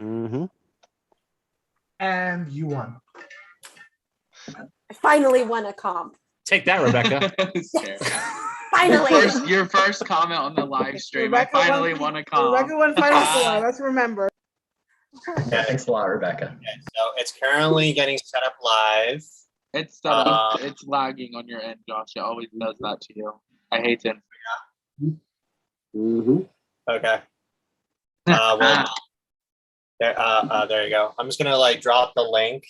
Mm-hmm. And you won. I finally won a comp. Take that, Rebecca. Finally. Your first comment on the live stream. Rebecca I finally won a comp. Rebecca won Final Four. Let's remember. Yeah, thanks a lot, Rebecca. Okay, so it's currently getting set up live. It's it's lagging on your end, Josh. It always does that to you. I hate it. Mm-hmm. Okay. Well, there you go. I'm just gonna like drop the link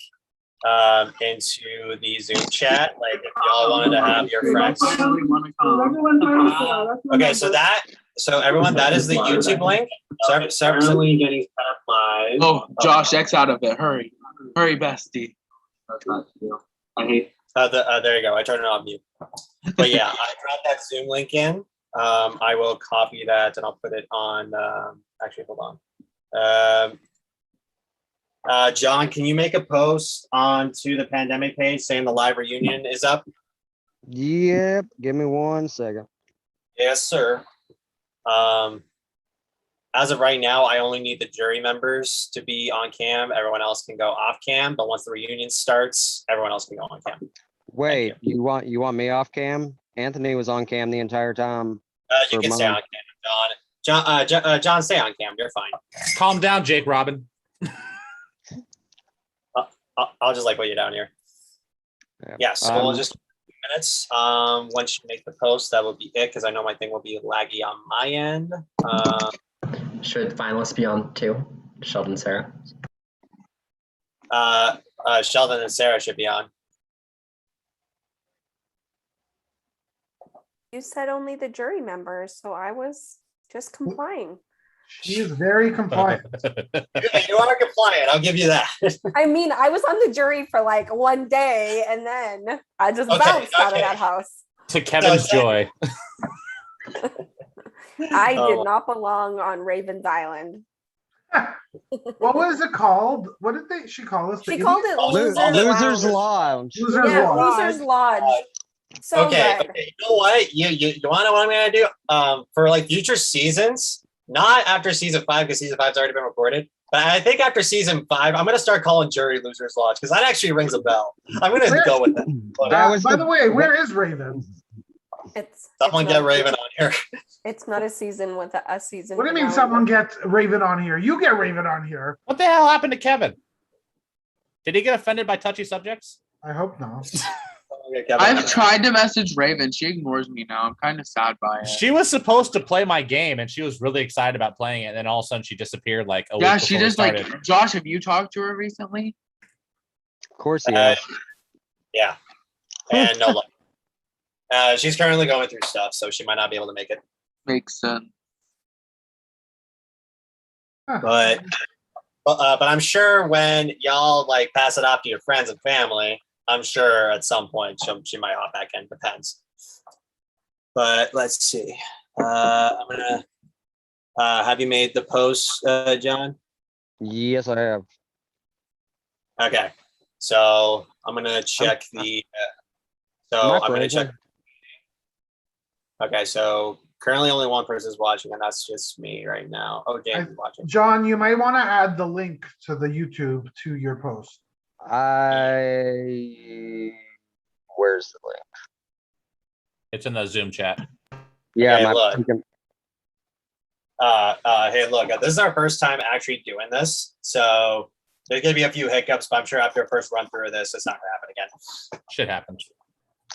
into the Zoom chat. Like if y'all wanted to have your friends. Okay, so everyone, that is the YouTube link. Currently getting set up live. Oh, Josh, X out of it. Hurry, bestie. I hate. There you go. I turned it on mute. But yeah, I dropped that Zoom link in. I will copy that and I'll put it on. Actually, hold on. John, can you make a post onto the pandemic page saying the live reunion is up? Yep. Give me 1 second. Yes, sir. As of right now, I only need the jury members to be on cam. Everyone else can go off cam. But once the reunion starts, everyone else can go on cam. Wait, you want me off cam? Anthony was on cam the entire time. You can stay on cam, John. John, stay on cam. You're fine. Calm down, Jake Robin. I'll just like put you down here. Yeah, so we'll just minutes. Once you make the post, that will be it because I know my thing will be laggy on my end. Should finalists be on too? Sheldon, Sarah. Sheldon and Sarah should be on. You said only the jury members, so I was just complying. She is very compliant. You are compliant. I'll give you that. I mean, I was on the jury for like 1 day and then I just bounced out of that house. To Kevin's joy. I did not belong on Ravens Island. What was it called? What did she call us? She called it Losers Lounge. Losers Lodge. So okay, good. okay. You know what? You want to know what I'm gonna do? For like future seasons, not after season 5 because season 5's already been recorded. But I think after season 5, I'm gonna start calling jury Losers Lodge because that actually rings a bell. I'm gonna go with that. By the way, where is Raven? Someone get Raven on here. It's not a season with a season. What do you mean someone gets Raven on here? You get Raven on here. What the hell happened to Kevin? Did he get offended by touchy subjects? I hope not. I've tried to message Raven. She ignores me now. I'm kind of sad by it. She was supposed to play my game, and she was really excited about playing it. And then all of a sudden, she disappeared. Like, yeah, she just like. Josh, have you talked to her recently? Of course, he has. Yeah, and no luck. She's currently going through stuff, so she might not be able to make it. Makes sense. But I'm sure when y'all like pass it off to your friends and family, I'm sure at some point she might hop back in. Depends. But let's see. I'm gonna have you made the post, John? Yes, I have. Okay. So I'm gonna check the. I'm gonna check. Okay, so currently only one person is watching, and that's just me right now. Oh, James is watching. John, you might want to add the link to the YouTube to your post. Where's the link? It's in the Zoom chat. Yeah, okay, look. Hey, look, this is our first time actually doing this, so there's gonna be a few hiccups, but I'm sure after a first run through of this, it's not gonna happen again. Shit happens.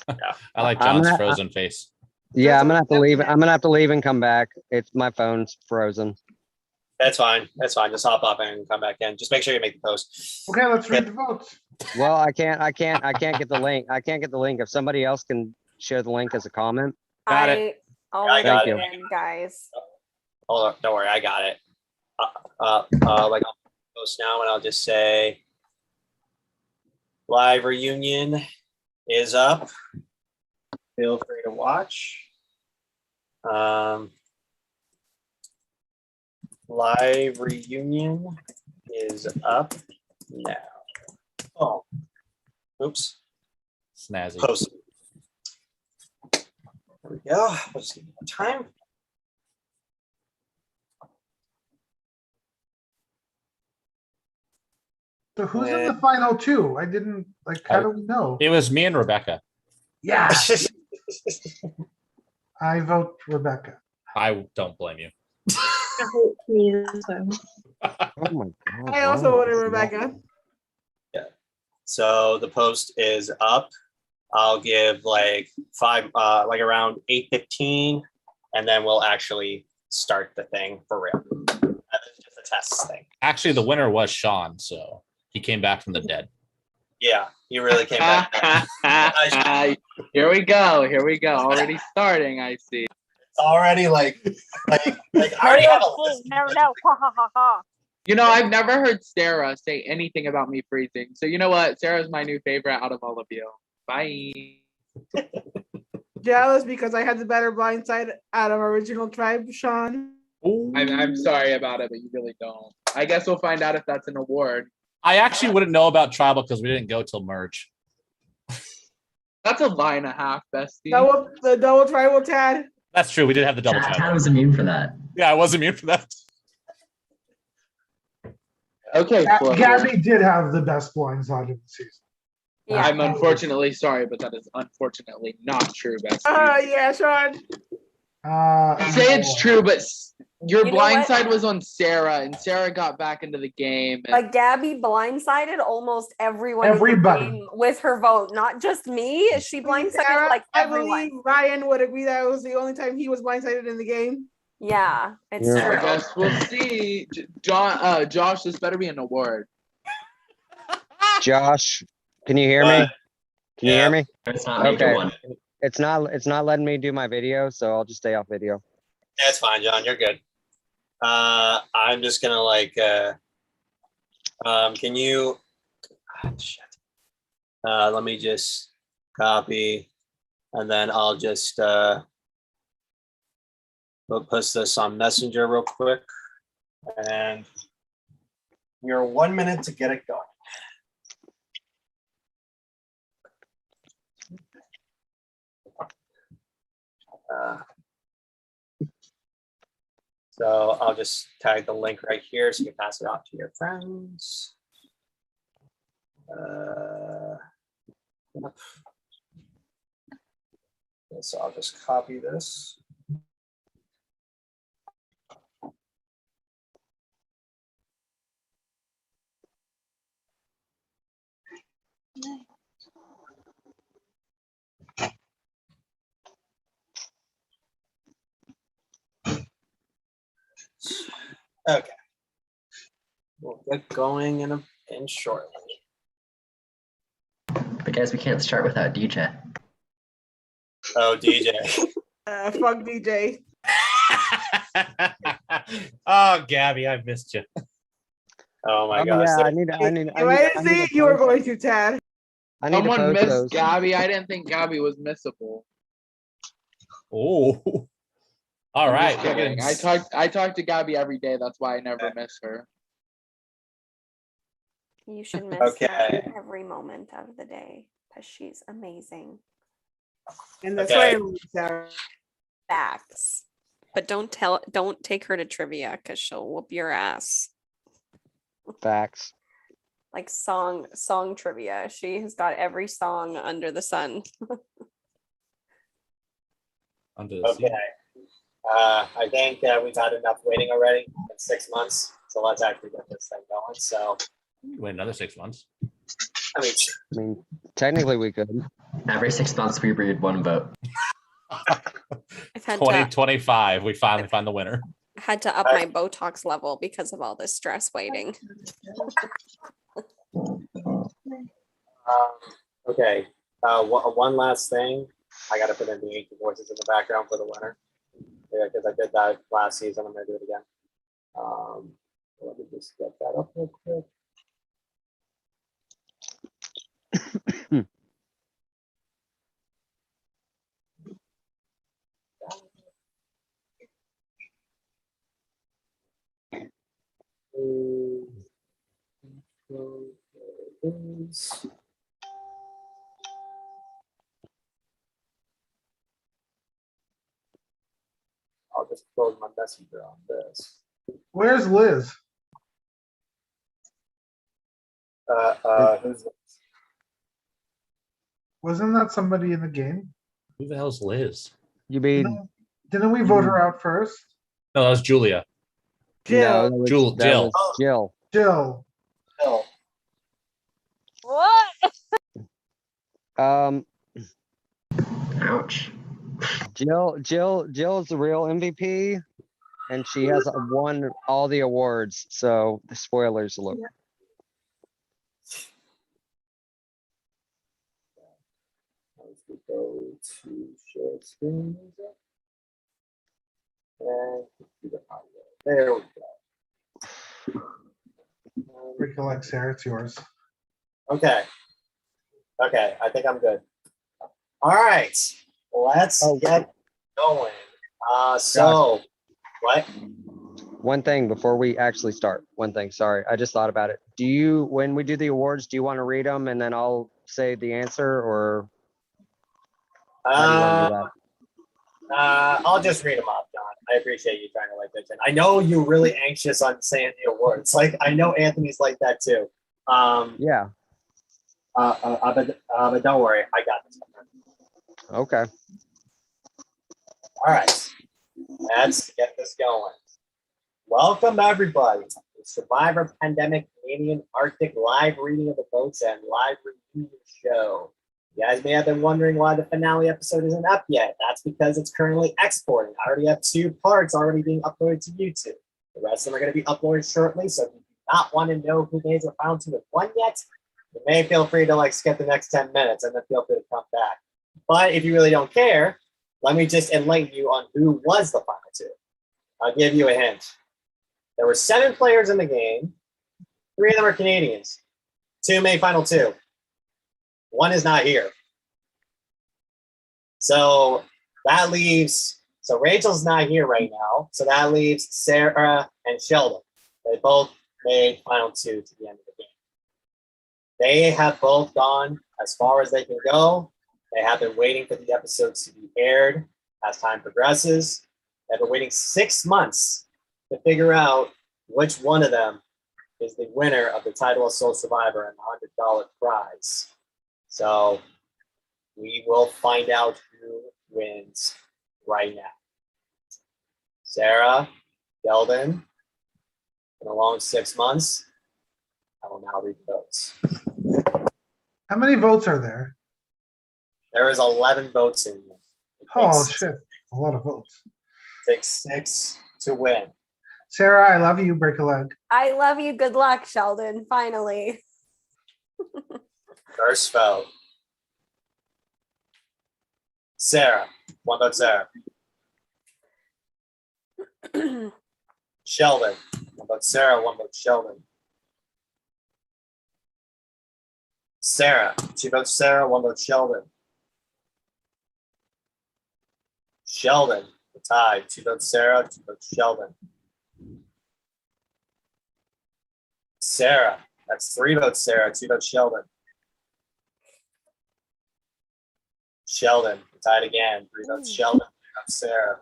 Yeah. I like John's frozen face. Yeah, I'm gonna have to leave. I'm gonna have to leave and come back. It's my phone's frozen. That's fine. That's fine. Just hop up and come back in. Just make sure you make the post. Okay, let's read the votes. Well, I can't get the link. I can't get the link. If somebody else can share the link as a comment. Got it. I got it it. in, guys. Hold on. Don't worry. I got it. Like I'll post now, and I'll just say live reunion is up. Feel free to watch. Live reunion is up now. Oh, oops. Snazzy. Post. There we go. I'll just give you more time. So who's in the final two? I didn't, like, how do we know? It was me and Rebecca. Yeah, I vote Rebecca. I don't blame you. Me as well. Oh my god. I also wow. voted Rebecca. So the post is up. I'll give like like around 8:15, and then we'll actually start the thing for real. It's just a test thing. Actually, the winner was Sean, so he came back from the dead. Yeah, you really came back. Here we go. Here we go. Already starting. I see. It's already like I already have a list. No, ha ha ha. You know, I've never heard Sarah say anything about me freezing. So you know what? Sarah's my new favorite out of all of you. Bye. Jealous because I had the better blind side out of original tribe, Sean. I'm sorry about it, but you really don't. I guess we'll find out if that's an award. I actually wouldn't know about tribal because we didn't go till merge. That's a lie and a half, bestie. The double tribal Tad. That's true. We did have the double Tad tribal. was immune for that. Yeah, I was immune for that. Okay, Flo. Gabby did have the best blind side of the season. Yeah. I'm unfortunately sorry, but that is unfortunately not true, bestie. Yeah, Sean. Say it's true, but your You know blind what? side was on Sarah, and Sarah got back into the game. And But Gabby blindsided almost everyone in the Everybody. game with her vote, not just me. She blindsided Sarah, like I everyone. believe Ryan would agree that it was the only time he was blindsided in the game. Yeah, it's Yeah. I true. guess we'll see. Josh, this better be an award. Josh, can you hear me? What? Can you hear Yeah. me? It's not major Okay. one. It's not letting me do my video, so I'll just stay off video. That's fine, John. You're good. I'm just gonna like. Can you? Shit. Let me just copy, and then I'll just we'll post this on Messenger real quick, and you're 1 minute to get it going. So I'll just tag the link right here so you can pass it off to your friends. Yep. So I'll just copy this. Okay. We'll get going in shortly. But guys, we can't start without DJ. Oh, DJ. Fuck DJ. Oh, Gabby, I missed you. Oh my Oh, gosh. yeah, there- I need. If I didn't see it, you were going to, Tad. I need to Someone post missed those. Gabby. I didn't think Gabby was missable. Oh. All I'm right. just kidding. I talk to Gabby every day. That's why I never miss her. You should miss Okay. her every moment of the day because she's amazing. And that's Okay. why I'm Sarah. Facts. But don't take her to trivia because she'll whoop your ass. Facts. Like song trivia. She has got every song under the sun. Under the sea. Okay. I think we've had enough waiting already. It's 6 months. So let's actually get this thing going. So, Wait another 6 months. I mean, I mean, technically we could. Every 6 months we read one vote. I've had 2025. We finally find the winner. to up my Botox level because of all this stress waiting. okay. One last thing. I got to put in the 18 voices in the background for the winner. Yeah, because I did that last season. I'm going to do it again. Let me just get that up real quick. I'll just close my messenger on this. Where's Liz? Who's Wasn't that somebody in the game? Who the hell's Liz? You mean, Didn't we vote her out first? No, that was Julia. no, Jill. that was, Jill. that Jill. was Jill. Jill. Bill? What? Ouch. Jill is the real MVP, and she has won all the awards. So the spoilers alert. Go to share screen. And there we go. Recollect, Sarah, it's yours. Okay. Okay, I think I'm good. All right, let's get going. So, what? One thing before we actually start. One thing. Sorry, I just thought about it. Do you, when we do the awards, do you want to read them and then I'll say the answer, or how do you want to do that? I'll just read them off, John. I appreciate you trying to like this. I know you're really anxious on saying the awards. Like, I know Anthony's like that too. Yeah. But don't worry, I got this. Okay. All right, let's get this going. Welcome everybody to the Survivor Pandemic Canadian Arctic live reading of the votes and live review show. You guys may have been wondering why the finale episode isn't up yet. That's because it's currently exporting. I already have 2 parts already being uploaded to YouTube. The rest of them are going to be uploaded shortly. So if you do not want to know who made the final 2 have won yet, you may feel free to like skip the next 10 minutes and then feel free to come back. But if you really don't care, let me just enlighten you on who was the final 2. I'll give you a hint. There were 7 players in the game. 3 of them are Canadians. 2 made final 2. 1 is not here. So that leaves, so Rachel's not here right now. So that leaves Sarah and Sheldon. They both made final 2 to the end of the game. They have both gone as far as they can go. They have been waiting for the episodes to be aired as time progresses. They've been waiting 6 months to figure out which one of them is the winner of the title of Sole Survivor and the $100 prize. So we will find out who wins right now. Sarah, Sheldon, in a long 6 months. I will now read the votes. How many votes are there? There is 11 votes in here. Oh, shit. A lot of votes. It takes 6 to win. Sarah, I love you. Break a leg. I love you. Good luck, Sheldon. Finally. First vote. Sarah. 1 vote, Sarah. Sheldon. 1 vote, Sarah. 1 vote, Sheldon. Sarah. 2 votes, Sarah. 1 vote, Sheldon. Sheldon. The tie. 2 votes, Sarah. 2 votes, Sheldon. Sarah. That's 3 votes, Sarah. 2 votes, Sheldon. Sheldon. Tied again. 3 votes, Sheldon. 3 votes, Sarah.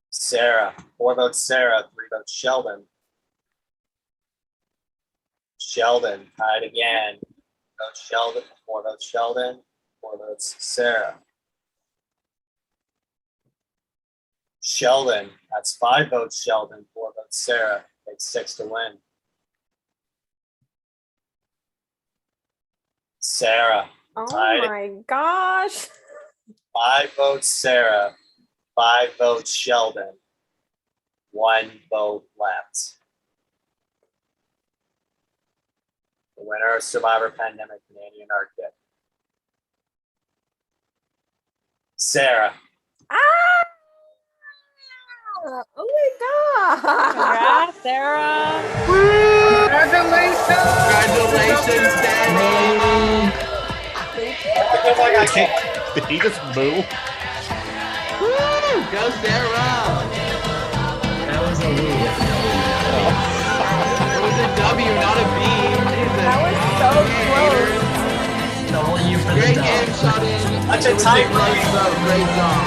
Sarah. 4 votes, Sarah. 3 votes, Sheldon. Sheldon. Tied again. 3 votes, Sheldon. 4 votes, Sheldon. 4 votes, Sarah. Sheldon. That's 5 votes, Sheldon. 4 votes, Sarah. Takes 6 to win. Sarah. Oh Tied. my gosh. 5 votes, Sarah. 5 votes, Sheldon. 1 vote left. The winner of Survivor Pandemic Canadian Arctic. Sarah. Ah! Oh my god. Congrats, Sarah. Congratulations. Congratulations, Danny. I feel like I can't. Did he just moo? Go, Sarah. That was a woo. It was a W, not a B. Jesus. That was so close. W for the Great dog. game, Sheldon. Such a It was tight close race. vote. Great job.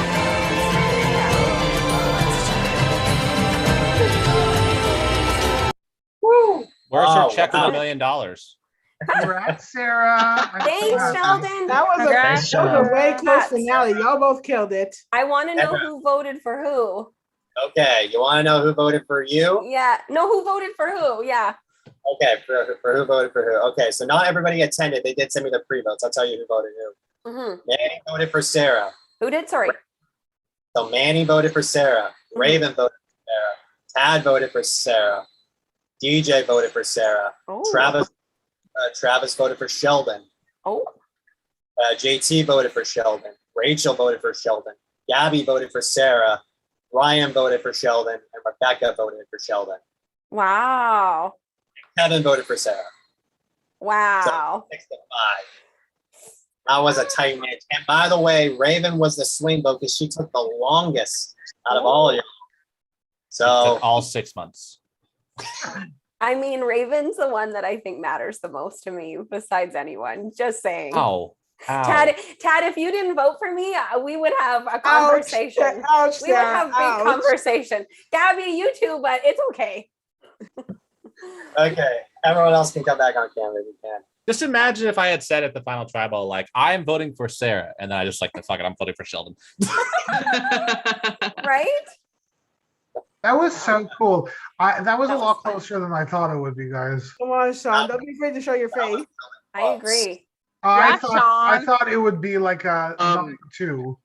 Woo! Where's her Oh, check for wow. $1 million? Congrats, Sarah. I'm so Thanks, happy. Sheldon. That was Congrats, that was a way close Congrats. finale. Y'all both killed it. I want to know Emma. who voted for who. Okay, you want to know who voted for you? Yeah. No, who voted for who? Yeah. Okay, for who voted for who? Okay, so not everybody attended. They did send me the pre-votes. I'll tell you who voted who. hmm Manny voted for Sarah. Who did? Sorry. So Manny voted for Sarah. Raven voted for Sarah. Tad voted for Sarah. DJ voted for Sarah. Oh. Travis voted for Sheldon. Oh. JT voted for Sheldon. Rachel voted for Sheldon. Gabby voted for Sarah. Ryan voted for Sheldon. And Rebecca voted for Sheldon. Wow. Kevin voted for Sarah. Wow. 6-5. That was a tight match. And by the way, Raven was the swing vote because she took the longest out of all of you. It So took all 6 months. I mean, Raven's the one that I think matters the most to me besides anyone. Just saying. Ow. Ow. Tad, if you didn't vote for me, we would have a conversation. Ouch, We would Sarah, have big ouch. conversation. Gabby, you too, but it's okay. okay, everyone else can come back on camera if you can. Just imagine if I had said at the final tribal, like, I am voting for Sarah. And then I just like, fuck it, I'm voting for Sheldon. Right? That was so cool. That was a That lot was fun. closer than I thought it would be, guys. Come on, Sean. Don't be afraid to show your face. I agree. I Yeah, Sean. thought it would be like a 9-2.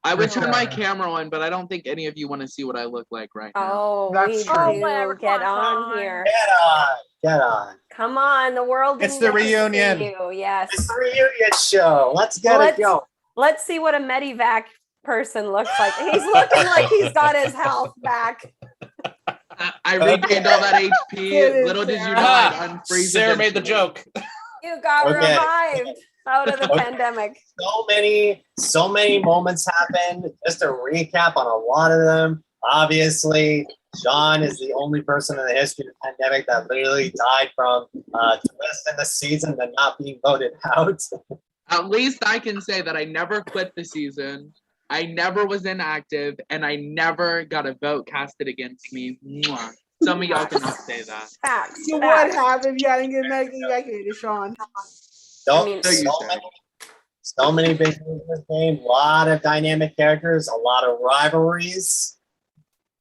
I would turn my Yeah. camera on, but I don't think any of you want to see what I look like right now. Oh, That's we true. do. Whatever, Get come on on. here. Get on. Come on, the world. It's didn't the get to see reunion. you. Yes. It's the reunion show. Let's get it going. Let's see what a Medivac person looks like. He's looking like he's got his health back. I regained all that HP. Little did you know I'd unfreeze. Sarah made the eventually. joke. You got Okay. revived out of the Okay. pandemic. So many moments happened. Just to recap on a lot of them. Obviously, Sean is the only person in the history of the pandemic that literally died from twist in the season and not being voted out. At least I can say that I never quit the season. I never was inactive, and I never got a vote casted against me. Mwah. Some of y'all cannot say that. Facts. You would Facts. have if you hadn't get medically evacuated, Sean. So, mean- so many big moves in this game. A lot of dynamic characters. A lot of rivalries.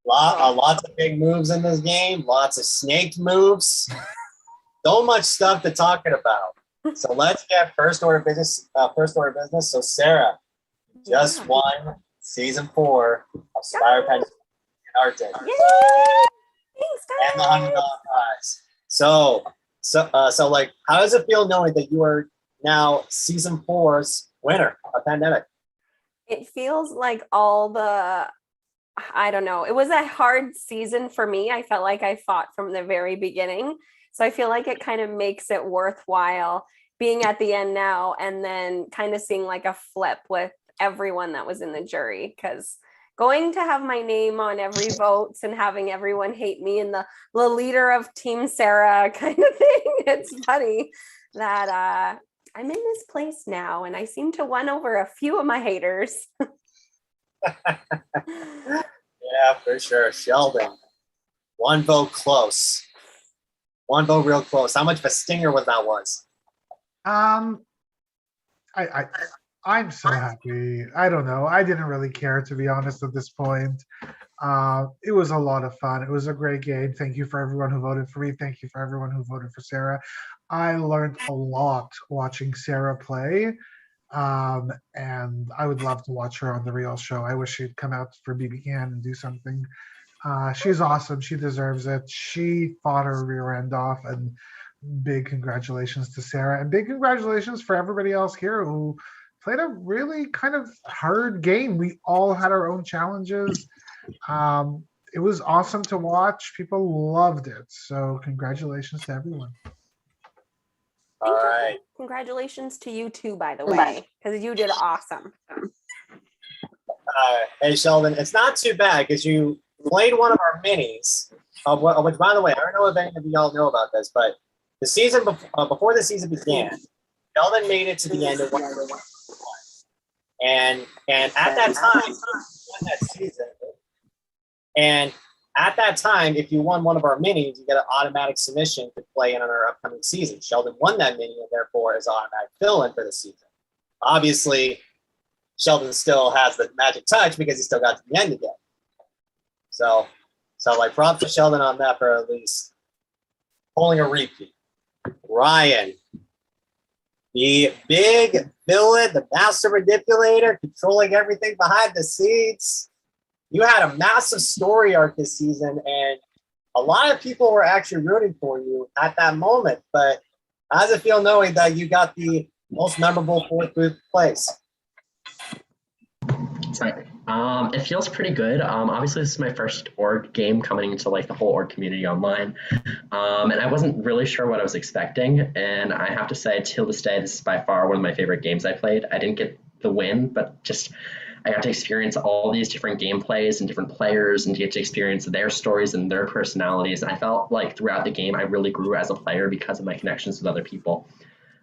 Lots of big moves in this game. Lots of snake moves. So much stuff to talk about. So let's get first order of business. So Sarah just won season 4 of Spire Penny Arctic Yay! Thanks, and the $100 prize. So like, how does it feel knowing that you are now season 4's winner of Pandemic? It feels like I don't know. It was a hard season for me. I felt like I fought from the very beginning. So I feel like it kind of makes it worthwhile being at the end now and then kind of seeing like a flip with everyone that was in the jury, because going to have my name on every votes and having everyone hate me and the leader of Team Sarah kind of thing. It's funny that I'm in this place now and I seem to win over a few of my haters. Yeah, for sure. Sheldon, 1 vote close. 1 vote real close. How much of a stinger was? I'm so happy. I don't know. I didn't really care, to be honest, at this point. It was a lot of fun. It was a great game. Thank you for everyone who voted for me. Thank you for everyone who voted for Sarah. I learned a lot watching Sarah play. And I would love to watch her on the real show. I wish she'd come out for BB Can and do something. She's awesome. She deserves it. She fought her rear end off, and big congratulations to Sarah, and big congratulations for everybody else here who played a really kind of hard game. We all had our own challenges. It was awesome to watch. People loved it. So congratulations to everyone. All right. Congratulations to you too, by the way, because you did awesome. Hey, Sheldon, it's not too bad because you played one of our minis, which, by the way, I don't know if any of y'all know about this, but the season before the season began, Sheldon made it to the end of one. And at that time, he won that season. And at that time, if you won one of our minis, you get an automatic submission to play in our upcoming season. Sheldon won that mini and therefore is automatic fill-in for the season. Obviously, Sheldon still has the magic touch because he still got to the end again. So like props to Sheldon on that for at least pulling a repeat. Ryan, the big villain, the master manipulator, controlling everything behind the scenes. You had a massive story arc this season, and a lot of people were actually rooting for you at that moment. But how does it feel knowing that you got the most memorable fourth booth place? Sorry. It feels pretty good. Obviously, this is my first org game coming into like the whole org community online, and I wasn't really sure what I was expecting. And I have to say, till this day, this is by far one of my favorite games I played. I didn't get the win, but just I got to experience all these different gameplays and different players, and get to experience their stories and their personalities. And I felt like throughout the game, I really grew as a player because of my connections with other people.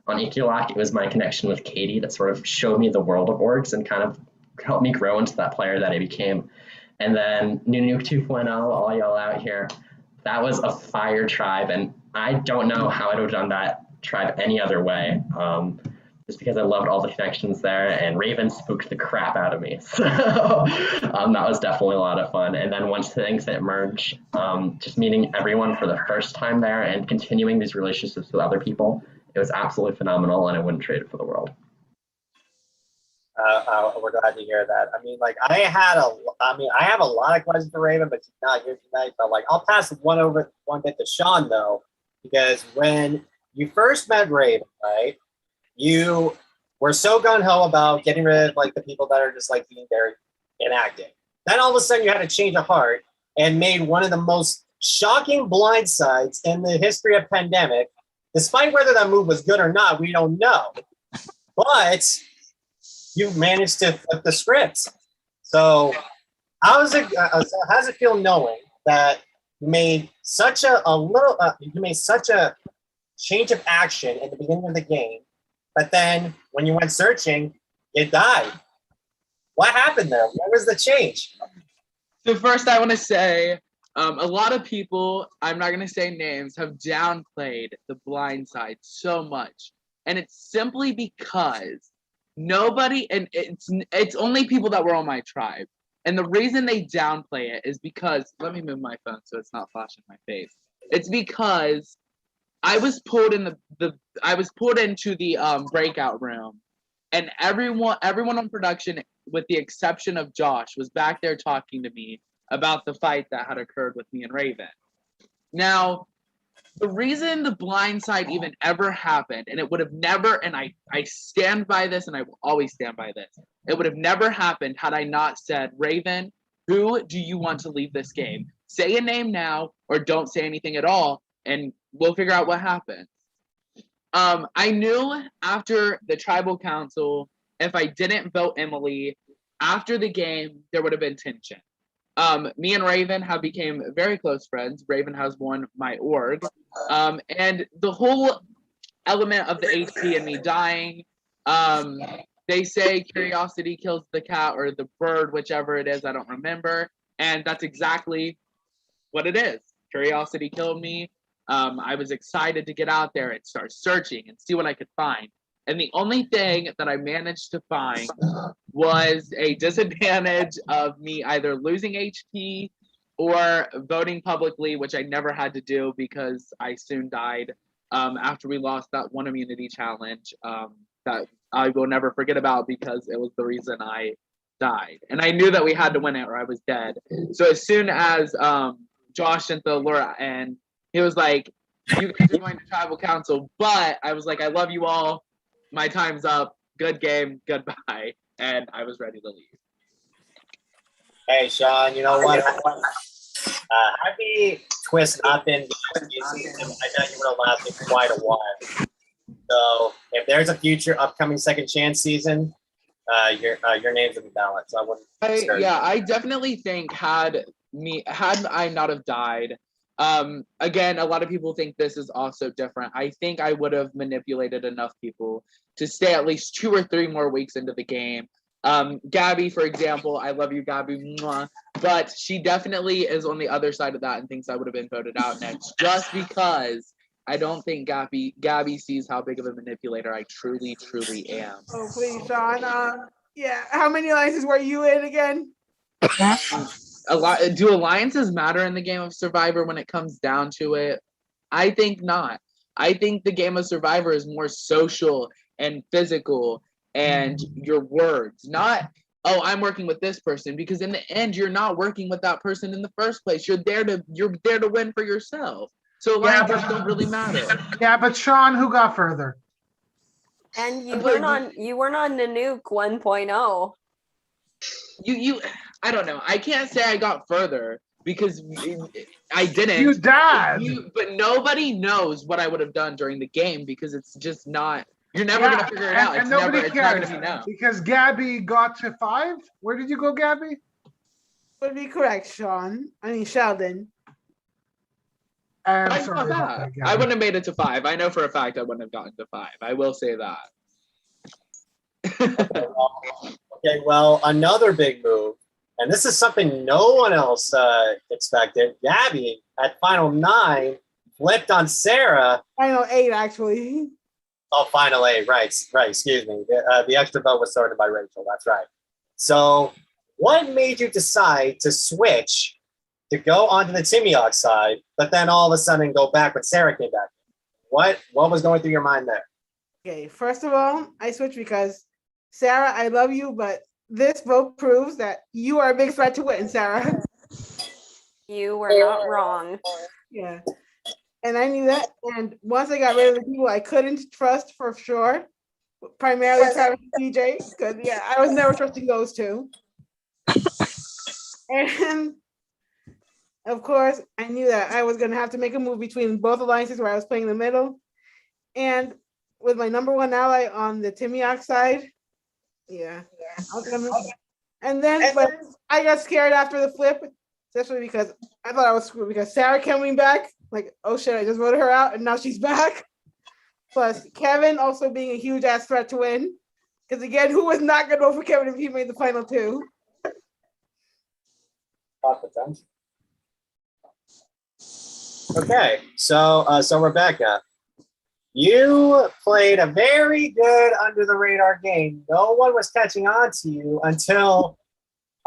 On Ekilock, it was my connection with Katie that sort of showed me the world of orgs and kind of helped me grow into that player that I became. And then New Nuke 2.0, all y'all out here, that was a fire tribe, and I don't know how I would have done that tribe any other way. Just because I loved all the connections there, and Raven spooked the crap out of me. So that was definitely a lot of fun. And then once things hit merge, just meeting everyone for the first time there and continuing these relationships with other people, it was absolutely phenomenal, and I wouldn't trade it for the world. We're glad to hear that. I mean, like I have a lot of questions for Raven, but she's not here tonight. But like, I'll pass one bit to Sean though, because when you first met Raven, right, you were so gung ho about getting rid of like the people that are just like being very inactive. Then all of a sudden, you had a change of heart and made one of the most shocking blindsides in the history of pandemic. Despite whether that move was good or not, we don't know, but you managed to flip the script. So how does it feel knowing that you made such a change of action in the beginning of the game, but then when you went searching, it died? What happened there? What was the change? So first I want to say, a lot of people, I'm not going to say names, have downplayed the blind side so much. And it's simply because nobody, and it's only people that were on my tribe. And the reason they downplay it is because, let me move my phone so it's not flashing my face. It's because I was pulled into the breakout room, and everyone on production, with the exception of Josh, was back there talking to me about the fight that had occurred with me and Raven. Now, the reason the blind side even ever happened, and it would have never, and I stand by this and I will always stand by this, it would have never happened had I not said, Raven, who do you want to leave this game? Say a name now or don't say anything at all, and we'll figure out what happens. I knew after the tribal council, if I didn't vote Emily, after the game, there would have been tension. Me and Raven have become very close friends. Raven has won my org. And the whole element of the HP and me dying, they say curiosity kills the cat or the bird, whichever it is, I don't remember. And that's exactly what it is. Curiosity killed me. I was excited to get out there and start searching and see what I could find. And the only thing that I managed to find was a disadvantage of me either losing HP or voting publicly, which I never had to do because I soon died after we lost that one immunity challenge that I will never forget about because it was the reason I died. And I knew that we had to win it or I was dead. So as soon as Josh sent the alert and he was like, you guys are going to tribal council, but I was like, I love you all. My time's up. Good game. Goodbye. And I was ready to leave. Hey, Sean, you know what? Happy Twist not been season. I know you would have lasted quite a while. So if there's a future upcoming second chance season, your name's in the ballot. So I wouldn't. I definitely think had I not have died. Again, a lot of people think this is also different. I think I would have manipulated enough people to stay at least 2 or 3 more weeks into the game Gabby, for example, I love you, Gabby, mwah, but she definitely is on the other side of that and thinks I would have been voted out next, just because I don't think Gabby sees how big of a manipulator I truly, truly am. Oh, please, Sean. Yeah. How many alliances were you in again? Do alliances matter in the game of Survivor when it comes down to it? I think not. I think the game of Survivor is more social and physical and your words, not, oh, I'm working with this person, because in the end you're not working with that person in the first place. You're there to win for yourself. So alliances don't really matter. Yeah, but Sean, who got further? And you weren't on Nanook 1.0. You I don't know. I can't say I got further because I didn't. You died. But nobody knows what I would have done during the game because it's just not. You're never gonna figure it out. And It's nobody never. It's not cares gonna be known. because Gabby got to 5. Where did you go, Gabby? Would be correct, Sean. I mean, Sheldon. I'm I sorry saw about that. that, Gabby. I wouldn't have made it to 5. I know for a fact I wouldn't have gotten to 5. I will say that. Okay, well, another big move, and this is something no one else expected. Gabby at final 9 flipped on Sarah. Final 8, actually. Oh, final 8, right, excuse me. The extra vote was started by Rachel, that's right. So what made you decide to switch to go onto the Timioc side, but then all of a sudden go back when Sarah came back? What was going through your mind there? Okay, first of all, I switched because Sarah, I love you, but this vote proves that you are a big threat to win, Sarah. You were not wrong. Yeah. And I knew that. And once I got rid of the people I couldn't trust for sure, primarily Travis and DJ, because yeah, I was never trusting those two. And of course, I knew that I was going to have to make a move between both alliances where I was playing the middle. And with my number one ally on the Timioc side, yeah. I was gonna, and then, but I got scared after the flip, especially because I thought I was screwed because Sarah coming back, like, oh shit, I just voted her out and now she's back. Plus Kevin also being a huge ass threat to win. Because again, who was not going to vote for Kevin if he made the final 2? Okay, so Rebecca, you played a very good under the radar game. No one was catching on to you until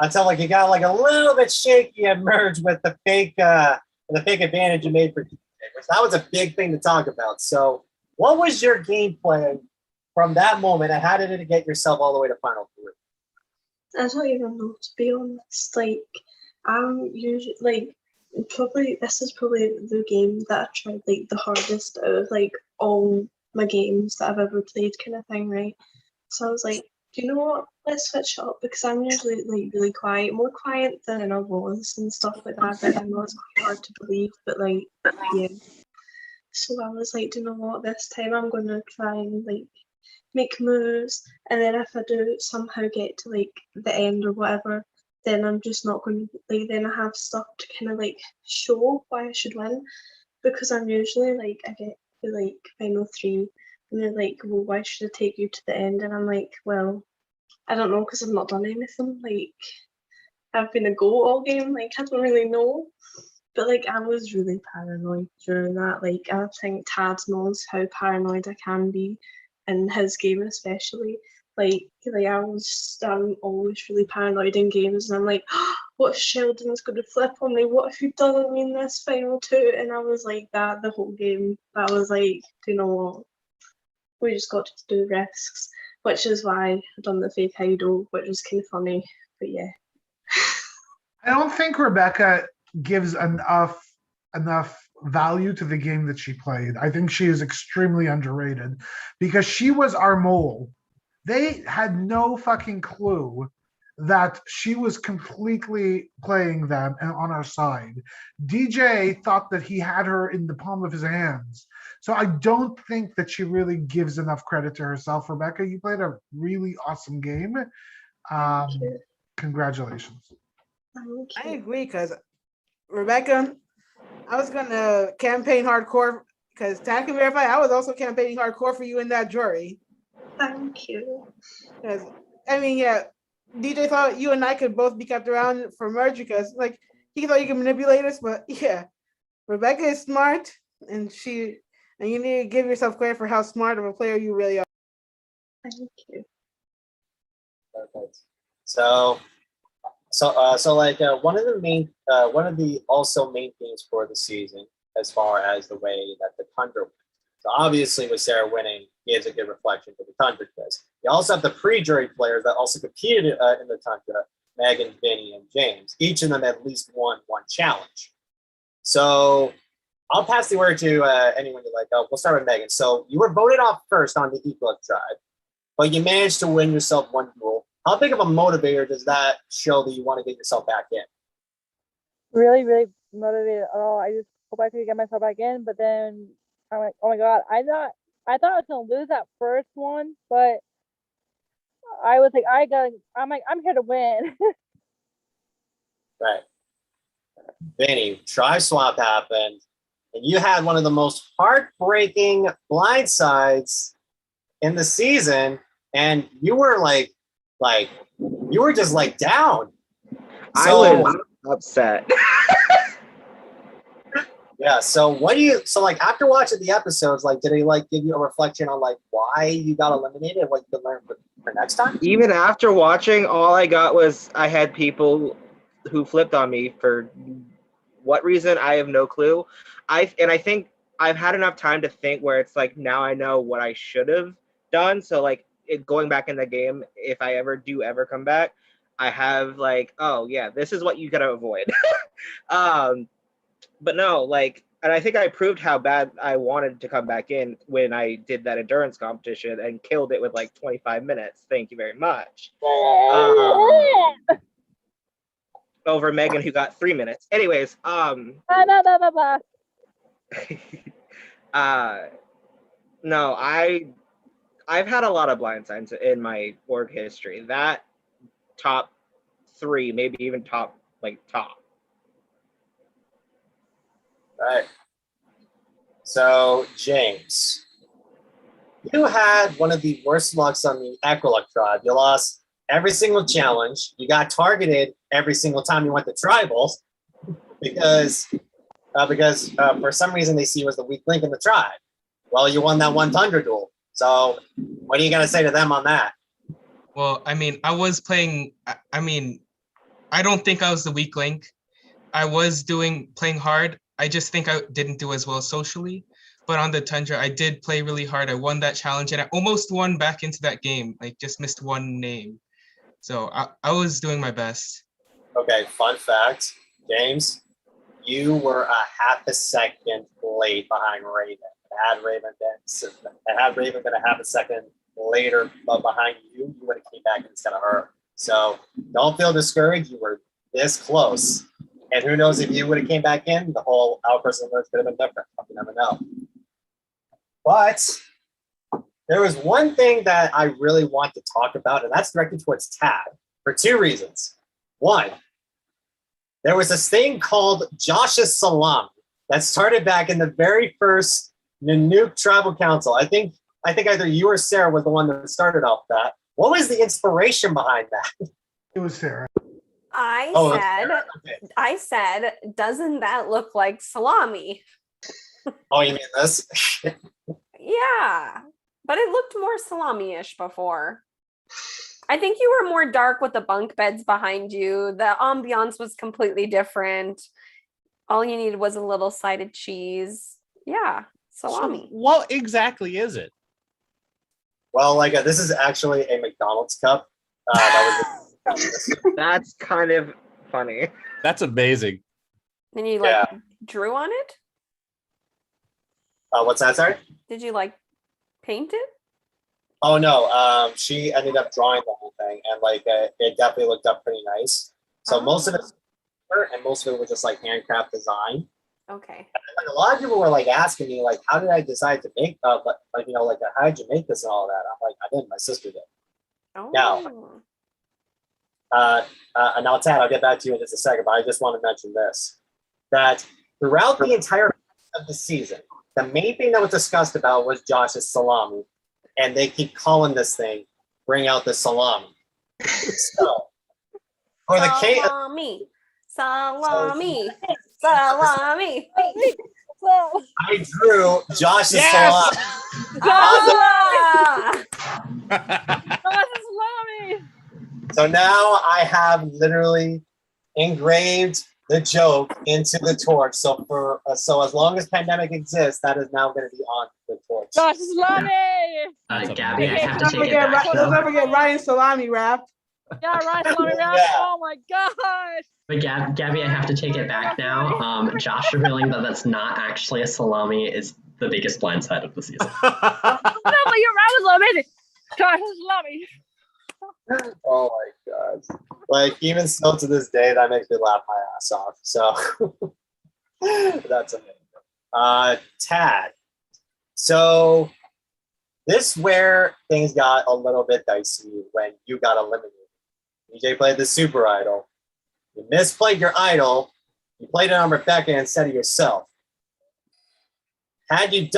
like you got like a little bit shaky and merged with the fake advantage you made for DJ. That was a big thing to talk about. So what was your game plan from that moment and how did it get yourself all the way to final 3? I don't even know, to be honest. Like, I'm usually like, this is probably the game that I tried like the hardest out of like all my games that I've ever played, kind of thing, right? So I was like, do you know what? Let's switch it up because I'm usually like really quiet, more quiet than I was and stuff like that. But I know it's quite hard to believe, but like, yeah. So I was like, do you know what? This time I'm gonna try and like make moves, and then if I do somehow get to like the end or whatever, then I'm just not going to, like, then I have stuff to kind of like show why I should win, because I'm usually like, I get to like final 3 and they're like, well, why should I take you to the end? And I'm like, well, I don't know, because I've not done anything, like I've been a goat all game, like I don't really know. But like I was really paranoid during that. Like I think Tad knows how paranoid I can be in his game especially. Like I'm always really paranoid in games, and I'm like, oh, what if Sheldon's going to flip on me? What if he doesn't win this final 2? And I was like that the whole game. I was like, do you know what? We just got to do risks, which is why I done the fake idol, which was kind of funny. But yeah. I don't think Rebecca gives enough value to the game that she played. I think she is extremely underrated because she was our mole. They had no fucking clue that she was completely playing them and on our side. DJ thought that he had her in the palm of his hands. So I don't think that she really gives enough credit to herself. Rebecca, you played a really awesome game. Congratulations. I agree because Rebecca, I was going to campaign hardcore because Tad can verify I was also campaigning hardcore for you in that jury. Thank you. Because, I mean, yeah, DJ thought you and I could both be kept around for merge because like he thought you could manipulate us, but yeah, Rebecca is smart and you need to give yourself credit for how smart of a player you really are. Thank you. Perfect. So like one of the also main themes for the season, as far as the way that the Tundra went. So obviously, with Sarah winning, gives a good reflection to the Tundra quiz. You also have the pre-jury players that also competed in the Tundra: Megan, Vinny, and James. Each of them at least won one challenge. So I'll pass the word to anyone you like. We'll start with Megan. So you were voted off first on the Equal tribe, but you managed to win yourself one duel. How big of a motivator does that show that you want to get yourself back in? Really, really motivated at all. I just hope I could get myself back in, but then I'm like, oh my god, I thought I was gonna lose that first one, but I was like, I'm here to win. Right. Vinny, tribe swap happened, and you had one of the most heartbreaking blindsides in the season, and you were you were just like down. I was upset. Yeah. So like after watching the episodes, like did he like give you a reflection on like why you got eliminated and what you could learn for next time? Even after watching, all I got was I had people who flipped on me for what reason, I have no clue. I think I've had enough time to think where it's like now I know what I should have done. So like going back in the game, if I ever come back, I have like, oh yeah, this is what you gotta avoid. But no, like, and I think I proved how bad I wanted to come back in when I did that endurance competition and killed it with like 25 minutes. Thank you very much. Over Megan, who got 3 minutes. Anyways, no, I've had a lot of blind signs in my org history. That top 3, maybe even top. Right. So James, you had one of the worst lucks on the Equilux tribe. You lost every single challenge. You got targeted every single time you went to tribals because for some reason they see you as the weak link in the tribe. Well, you won that one Thunder duel. So what are you gonna say to them on that? Well, I mean, I was playing. I mean, I don't think I was the weak link. I was playing hard. I just think I didn't do as well socially. But on the Tundra, I did play really hard. I won that challenge and I almost won back into that game. Like just missed one name. So I was doing my best. Okay, fun fact, James, you were a half a second late behind Raven. Had Raven been a half a second later behind you, you would have came back instead of her. So don't feel discouraged. You were this close. And who knows if you would have came back in, the whole outburst of merge could have been different. You never know. But there was one thing that I really want to talk about, and that's directed towards Tad for 2 reasons. One, there was this thing called Josh's Salami that started back in the very first Nanook Tribal Council. I think either you or Sarah was the one that started off that. What was the inspiration behind that? It was Sarah. I said, doesn't that look like salami? Oh, you mean this? Yeah, but it looked more salami-ish before. I think you were more dark with the bunk beds behind you. The ambiance was completely different. All you needed was a little side of cheese. Yeah, salami. So what exactly is it? Well, like this is actually a McDonald's cup. That's kind of funny. That's amazing. And you drew on it? What's that, sorry? Did you paint it? Oh no, she ended up drawing the whole thing, and it definitely looked up pretty nice. So most of it, and most of it was just handcraft design. Okay. And a lot of people were asking me how did I decide to make how did you make this and all that? I'm like, I didn't. My sister did. Oh. And now, Tad, I'll get back to you in just a second, but I just want to mention this: that throughout the entire of the season, the main thing that was discussed about was Josh's salami, and they keep calling this thing "Bring Out the Salami." So For the case, Salami. Salami. Salami. I drew Josh's Yes! Ah! So now I have literally engraved the joke into the torch. So so as long as pandemic exists, that is now going to be on the torch. Josh Salami. Gabby, I have to Don't take it forget, back let's though. not forget Ryan Salami wrap. Yeah, Ryan Salami wrap. Yeah. Oh my gosh. But Gabby, I have to take it back now. Josh revealing that that's not actually a salami is the biggest blindside of the season. No, but your wrap was amazing. Josh Salami. Oh my god! Like even still to this day, that makes me laugh my ass off. So that's amazing. Tad. So this where things got a little bit dicey when you got eliminated. DJ played the Super Idol. You misplayed your idol. You played it on Rebecca instead of yourself. Had you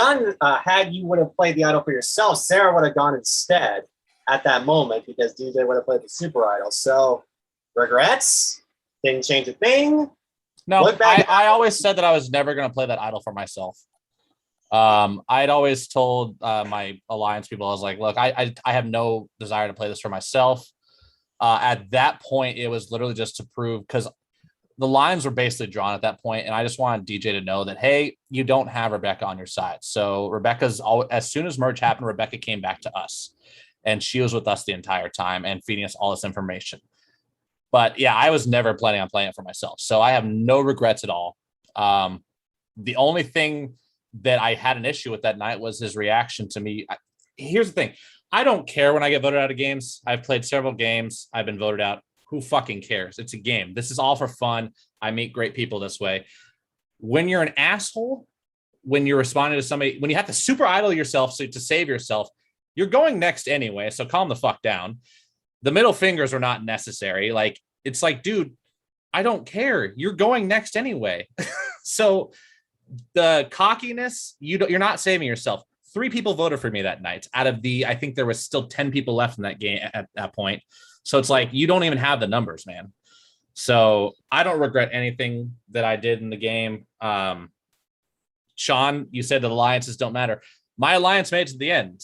would have played the idol for yourself, Sarah would have gone instead at that moment because DJ would have played the Super Idol. So, regrets? Didn't change a thing? No, Look back I always said that I was never going to play that idol for myself. I'd always told my alliance people, I was like, look, I have no desire to play this for myself. At that point, it was literally just to prove, because the lines were basically drawn at that point, and I just wanted DJ to know that, hey, you don't have Rebecca on your side. So Rebecca's as soon as merge happened, Rebecca came back to us, and she was with us the entire time and feeding us all this information. But yeah, I was never planning on playing it for myself, so I have no regrets at all. The only thing that I had an issue with that night was his reaction to me. Here's the thing. I don't care when I get voted out of games. I've played several games. I've been voted out. Who fucking cares? It's a game. This is all for fun. I meet great people this way. When you're an asshole, when you're responding to somebody, when you have to super idol yourself to save yourself, you're going next anyway. So calm the fuck down. The middle fingers are not necessary. Like, it's like, dude, I don't care. You're going next anyway. So the cockiness, you're not saving yourself. 3 people voted for me that night out of I think there was still 10 people left in that game at that point. So it's like, you don't even have the numbers, man. So I don't regret anything that I did in the game. Sean, you said that alliances don't matter. My alliance made it to the end.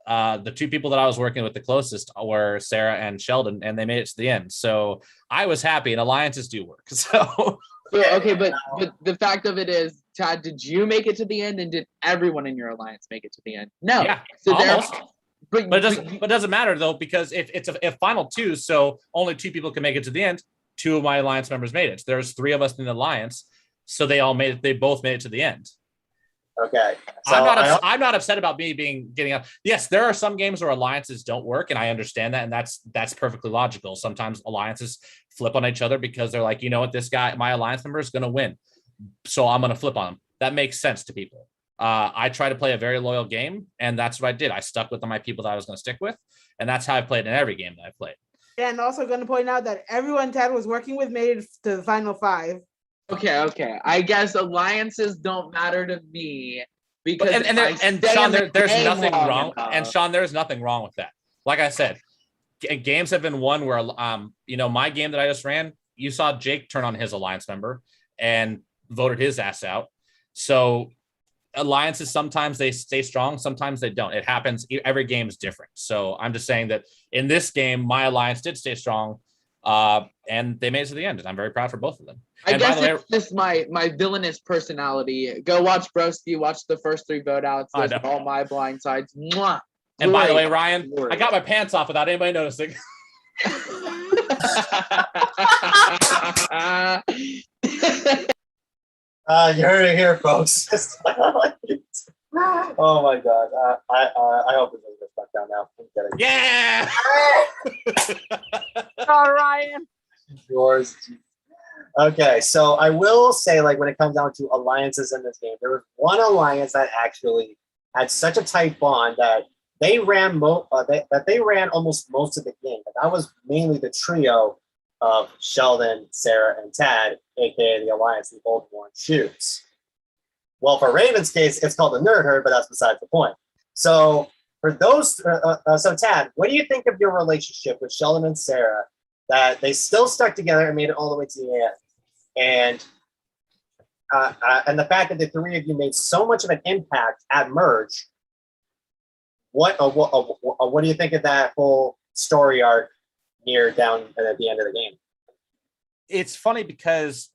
The 2 people that I was working with the closest were Sarah and Sheldon, and they made it to the end. So I was happy, and alliances do work. So okay, but the fact of it is, Todd, did you make it to the end, and did everyone in your alliance make it to the end? No. Yeah, so almost. But it doesn't matter though, because if it's a final 2, so only 2 people can make it to the end. 2 of my alliance members made it. There's 3 of us in the alliance, so they both made it to the end. Okay. So I'm not upset about me getting up. Yes, there are some games where alliances don't work, and I understand that, and that's perfectly logical. Sometimes alliances flip on each other because they're like, you know what, this guy, my alliance member, is going to win, so I'm going to flip on him. That makes sense to people. I try to play a very loyal game, and that's what I did. I stuck with my people that I was going to stick with, and that's how I played in every game that I played. And also going to point out that everyone Ted was working with made it to the final 5. Okay. I guess alliances don't matter to me because and Sean, there's nothing wrong. And Sean, there's nothing wrong with that. Like I said, games have been won where my game that I just ran, you saw Jake turn on his alliance member and voted his ass out. So alliances, sometimes they stay strong, sometimes they don't. It happens. Every game is different. So I'm just saying that in this game, my alliance did stay strong, and they made it to the end, and I'm very proud for both of them. I guess it's just my villainous personality. Go watch Broski, watch the first 3 vote outs. Those are all my blind sides. Mwah. And by the way, Ryan, I got my pants off without anybody noticing. You heard it here, folks. Oh my god! I hope it doesn't get stuck down now. Yeah. Oh, Ryan. Yours. Okay, so I will say, like, when it comes down to alliances in this game, there was one alliance that actually had such a tight bond that they ran almost most of the game. But that was mainly the trio of Sheldon, Sarah, and Tad, aka the Alliance, the Old Worn Shoes. Well, for Raven's case, it's called the Nerd Herd, but that's besides the point. So for those, so Tad, what do you think of your relationship with Sheldon and Sarah that they still stuck together and made it all the way to the end. And the fact that the three of you made so much of an impact at Merge, what do you think of that whole story arc near down at the end of the game? It's funny because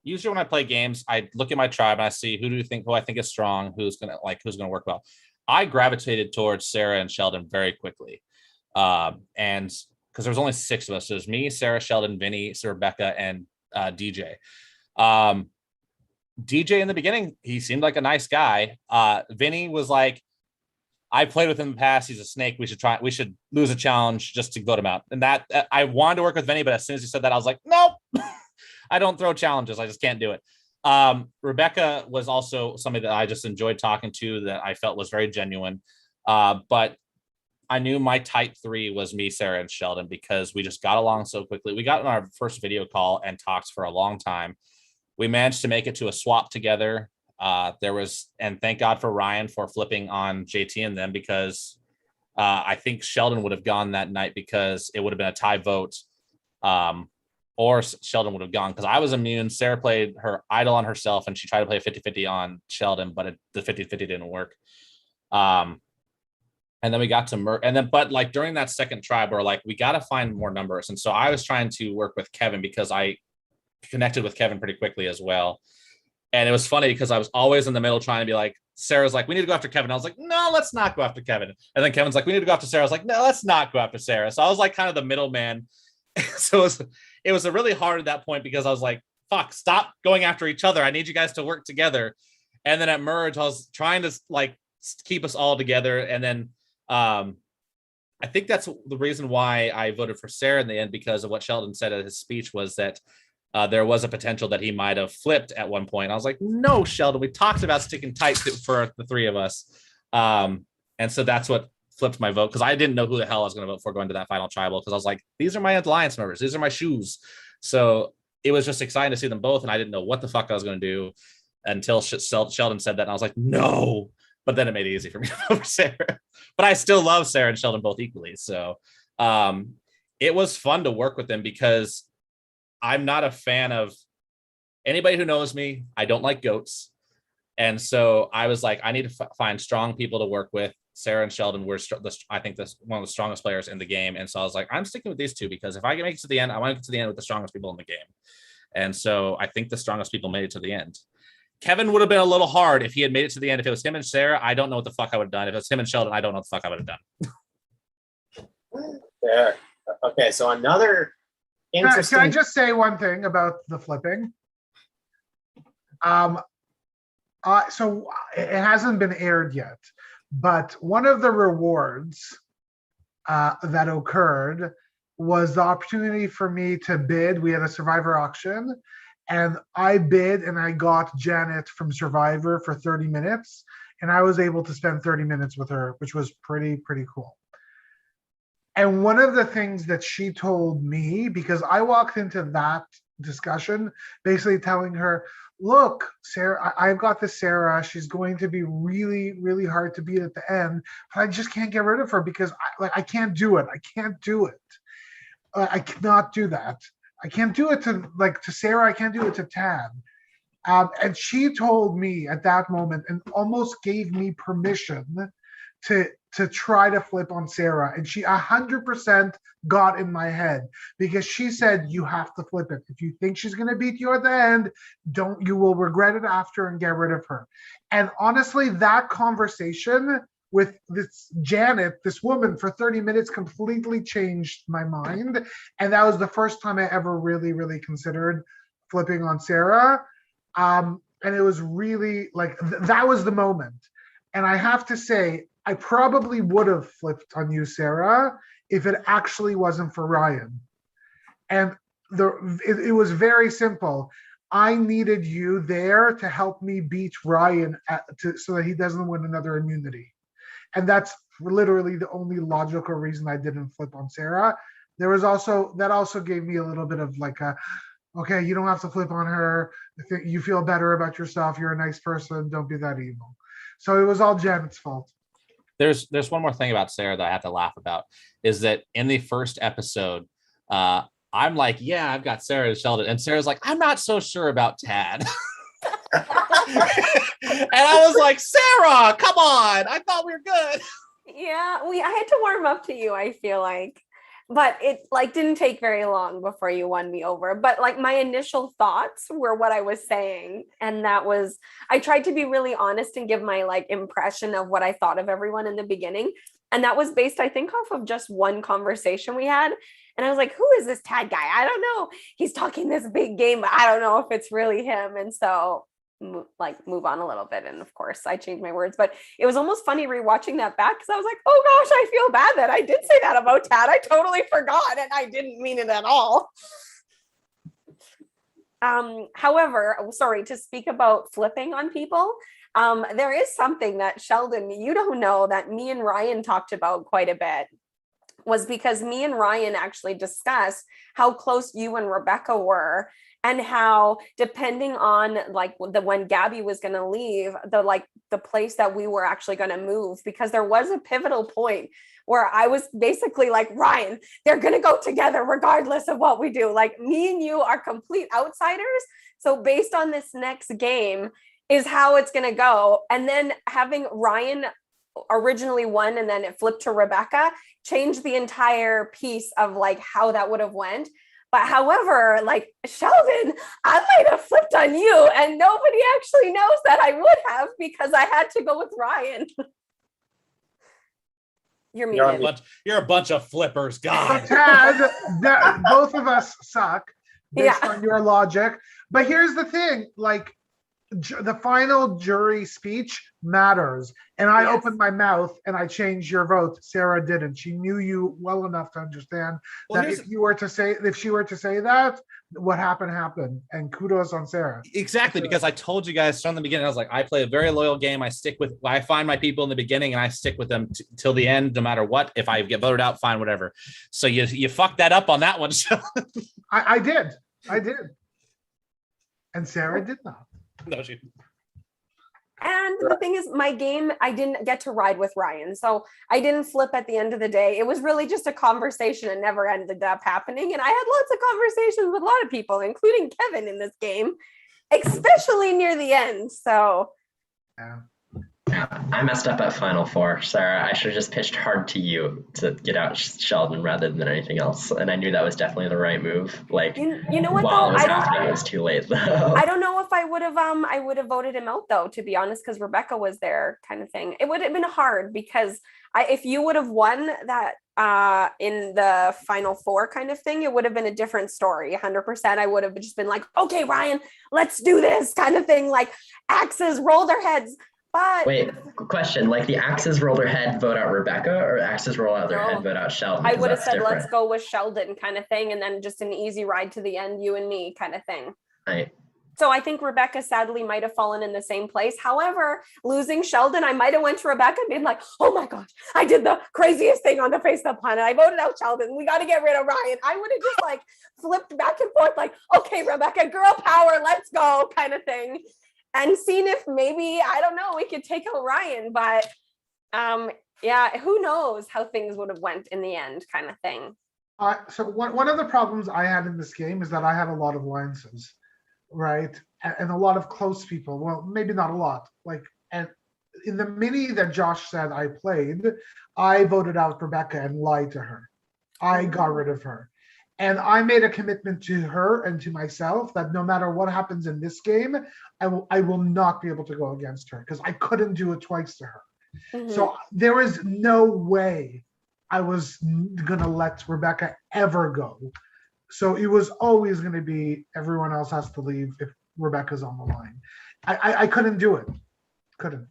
usually when I play games, I look at my tribe and I see who I think is strong, who's gonna work well. I gravitated towards Sarah and Sheldon very quickly, and because there was only 6 of us, so there's me, Sarah, Sheldon, Vinny, Rebecca, and DJ. DJ in the beginning, he seemed like a nice guy. Vinny was like, I played with him in the past. He's a snake. We should lose a challenge just to vote him out. And that I wanted to work with Vinny, but as soon as he said that, I was like, nope, I don't throw challenges. I just can't do it. Rebecca was also somebody that I just enjoyed talking to, that I felt was very genuine. But I knew my type 3 was me, Sarah, and Sheldon, because we just got along so quickly. We got on our first video call and talked for a long time. We managed to make it to a swap together. And thank God for Ryan for flipping on JT and them, because I think Sheldon would have gone that night because it would have been a tie vote, or Sheldon would have gone because I was immune. Sarah played her idol on herself and she tried to play a 50-50 on Sheldon, but the 50-50 didn't work. And then we got to but like during that second tribe, we're like, we got to find more numbers. And so I was trying to work with Kevin because I connected with Kevin pretty quickly as well. And it was funny because I was always in the middle trying to be like, Sarah's like, we need to go after Kevin. I was like, no, let's not go after Kevin. And then Kevin's like, we need to go after Sarah. I was like, no, let's not go after Sarah. So I was like kind of the middleman. So it was really hard at that point because I was like, fuck, stop going after each other. I need you guys to work together. And then at Merge, I was trying to like keep us all together. And then I think that's the reason why I voted for Sarah in the end, because of what Sheldon said at his speech, was that there was a potential that he might have flipped at one point. I was like, no, Sheldon, we talked about sticking tight for the 3 of us. And so that's what flipped my vote, because I didn't know who the hell I was going to vote for going to that final tribal, because I was like, these are my alliance members. These are my shoes. So it was just exciting to see them both. And I didn't know what the fuck I was going to do until Sheldon said that. And I was like, no. But then it made it easy for me to vote for Sarah. But I still love Sarah and Sheldon both equally. So it was fun to work with them, because I'm not a fan of anybody who knows me. I don't like goats. And so I was like, I need to find strong people to work with. Sarah and Sheldon were, I think, this one of the strongest players in the game. And so I was like, I'm sticking with these 2 because if I can make it to the end, I want to get to the end with the strongest people in the game. And so I think the strongest people made it to the end. Kevin would have been a little hard if he had made it to the end. If it was him and Sarah, I don't know what the fuck I would have done. If it was him and Sheldon, I don't know what the fuck I would have done. There. Okay, so another interesting. Can I just say one thing about the flipping? So it hasn't been aired yet, but one of the rewards that occurred was the opportunity for me to bid. We had a Survivor auction, and I bid and I got Janet from Survivor for 30 minutes, and I was able to spend 30 minutes with her, which was pretty cool. And one of the things that she told me, because I walked into that discussion basically telling her, look, Sarah, I've got this Sarah. She's going to be really hard to beat at the end, but I just can't get rid of her because I can't do it. I can't do it. I cannot do that. I can't do it to Sarah. I can't do it to Tad. And she told me at that moment and almost gave me permission to try to flip on Sarah. And she 100% got in my head, because she said, you have to flip it. If you think she's going to beat you at the end, you will regret it after and get rid of her. And honestly, that conversation with this Janet, this woman, for 30 minutes completely changed my mind. And that was the first time I ever really considered flipping on Sarah. And it was really like, that was the moment. And I have to say, I probably would have flipped on you, Sarah, if it actually wasn't for Ryan. And it was very simple. I needed you there to help me beat Ryan so that he doesn't win another immunity. And that's literally the only logical reason I didn't flip on Sarah. That also gave me a little bit of like okay, you don't have to flip on her. You feel better about yourself. You're a nice person. Don't be that evil. So it was all Janet's fault. There's one more thing about Sarah that I have to laugh about, is that in the first episode, I'm like, yeah, I've got Sarah and Sheldon. And Sarah's like, I'm not so sure about Tad. And I was like, Sarah, come on. I thought we were good. Yeah, I had to warm up to you, I feel like. But it like didn't take very long before you won me over. But like my initial thoughts were what I was saying. And that was, I tried to be really honest and give my like impression of what I thought of everyone in the beginning. And that was based, I think, off of just one conversation we had. And I was like, who is this Tad guy? I don't know. He's talking this big game, but I don't know if it's really him. And so move on a little bit. And of course I changed my words, but it was almost funny rewatching that back because I was like, oh gosh, I feel bad that I did say that about Tad. I totally forgot and I didn't mean it at all. However, sorry, to speak about flipping on people, there is something that Sheldon, you don't know, that me and Ryan talked about quite a bit, was because me and Ryan actually discussed how close you and Rebecca were, and how depending on like when Gabby was going to leave, the place that we were actually going to move, because there was a pivotal point where I was basically like, Ryan, they're going to go together regardless of what we do. Like, me and you are complete outsiders. So based on this next game is how it's going to go. And then having Ryan originally won and then it flipped to Rebecca changed the entire piece of like how that would have went. But however, like Sheldon, I might have flipped on you and nobody actually knows that I would have because I had to go with Ryan. You're muted. You're a bunch of flippers, God. Tad, both of us suck based on your logic. But here's the thing, like the final jury speech matters. And I opened my mouth and I changed your vote. Sarah didn't. She knew you well enough to understand that if she were to say that, what happened. And kudos on Sarah. Exactly, because I told you guys from the beginning, I was like, I play a very loyal game. I find my people in the beginning and I stick with them till the end, no matter what. If I get voted out, fine, whatever. So you fucked that up on that one. I did. And Sarah did not. No, she. And the thing is, my game, I didn't get to ride with Ryan. So I didn't flip at the end of the day. It was really just a conversation and never ended up happening. And I had lots of conversations with a lot of people, including Kevin in this game, especially near the end. So I messed up at Final Four, Sarah. I should have just pitched hard to you to get out Sheldon rather than anything else. And I knew that was definitely the right move. Like, you know what, while though? it was happening, it was too late, though. I don't know if I would have voted him out, though, to be honest, because Rebecca was there, kind of thing. It would have been hard because if you would have won that in the Final Four kind of thing, it would have been a different story. 100%. I would have just been like, okay, Ryan, let's do this kind of thing. Like, axes roll their heads. But wait, question, like the axes roll their head, vote out Rebecca, or axes roll out their head, vote out Sheldon? I would have said, let's go with Sheldon kind of thing. And then just an easy ride to the end, you and me kind of thing. Right. So I think Rebecca sadly might have fallen in the same place. However, losing Sheldon, I might have went to Rebecca and been like, oh my gosh, I did the craziest thing on the face of the planet. I voted out Sheldon. We got to get rid of Ryan. I would have just like flipped back and forth like, okay, Rebecca, girl power, let's go kind of thing. And seen if maybe, I don't know, we could take out Ryan, but who knows how things would have went in the end kind of thing. So one of the problems I had in this game is that I had a lot of alliances, right? And a lot of close people. Well, maybe not a lot. Like, and in the mini that Josh said I played, I voted out Rebecca and lied to her. I got rid of her. And I made a commitment to her and to myself that no matter what happens in this game, I will not be able to go against her because I couldn't do it twice to her. Mm-hmm. So there is no way I was going to let Rebecca ever go. So it was always going to be everyone else has to leave if Rebecca's on the line. I couldn't do it. Couldn't.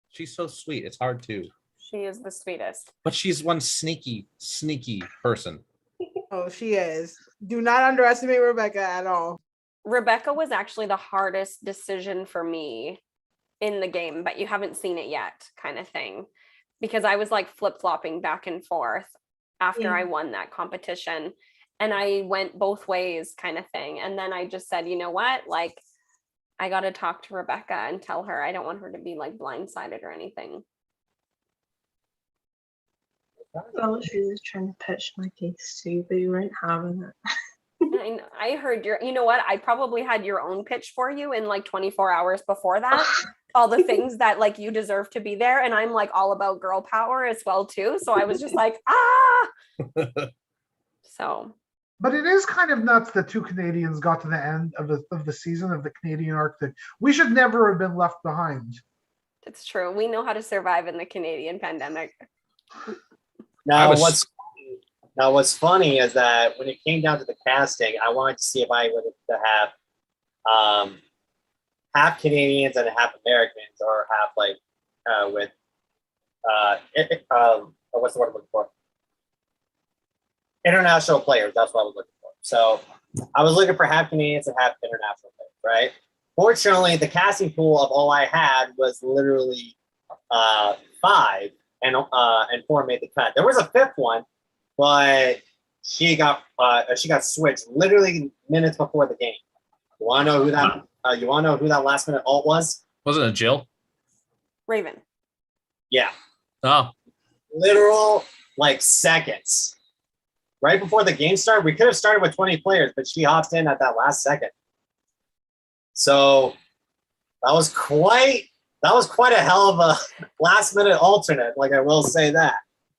She's so sweet. It's hard to. She is the sweetest. But she's one sneaky person. Oh, she is. Do not underestimate Rebecca at all. Rebecca was actually the hardest decision for me in the game, but you haven't seen it yet kind of thing. Because I was like flip-flopping back and forth after I won that competition. And I went both ways kind of thing. And then I just said, you know what? Like, I got to talk to Rebecca and tell her I don't want her to be like blindsided or anything. I was really trying to pitch my case too, but you weren't having it. I heard you know what? I probably had your own pitch for you in like 24 hours before that. All the things that like you deserve to be there. And I'm like all about girl power as well too. So I was just like, So. But it is kind of nuts that two Canadians got to the end of the season of the Canadian Arctic. We should never have been left behind. It's true. We know how to survive in the Canadian pandemic. Now, what's funny is that when it came down to the casting, I wanted to see if I would have half Canadians and half Americans, or half like what's the word I'm looking for? International players. That's what I was looking for. So I was looking for half Canadians and half international players, right? Fortunately, the casting pool of all I had was literally 5, and 4 made the cut. There was a 5th one, but she got switched literally minutes before the game. You want to know who that? You want to know who that last minute alt was? Wasn't it Jill? Raven. Yeah. Oh. Literal like seconds. Right before the game started, we could have started with 20 players, but she hopped in at that last second. So that was quite a hell of a last minute alternate. Like I will say that.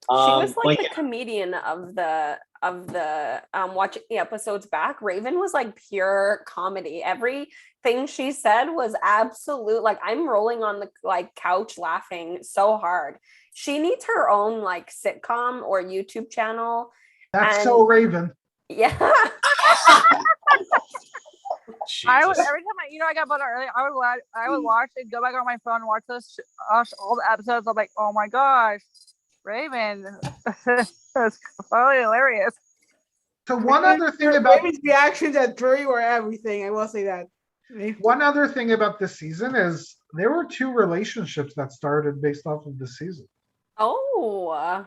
She was like the comedian of the watching the episodes back. Raven was like pure comedy. Everything she said was absolute. Like I'm rolling on the like couch laughing so hard. She needs her own like sitcom or YouTube channel. That's so Raven. Yeah. I would every time I got bored early, I would watch and go back on my phone and watch all the episodes. I'm like, oh my gosh, Raven, that's probably hilarious. So one other thing about Raven's reactions at Drury were everything. I will say that. One other thing about this season is there were 2 relationships that started based off of this season. Oh.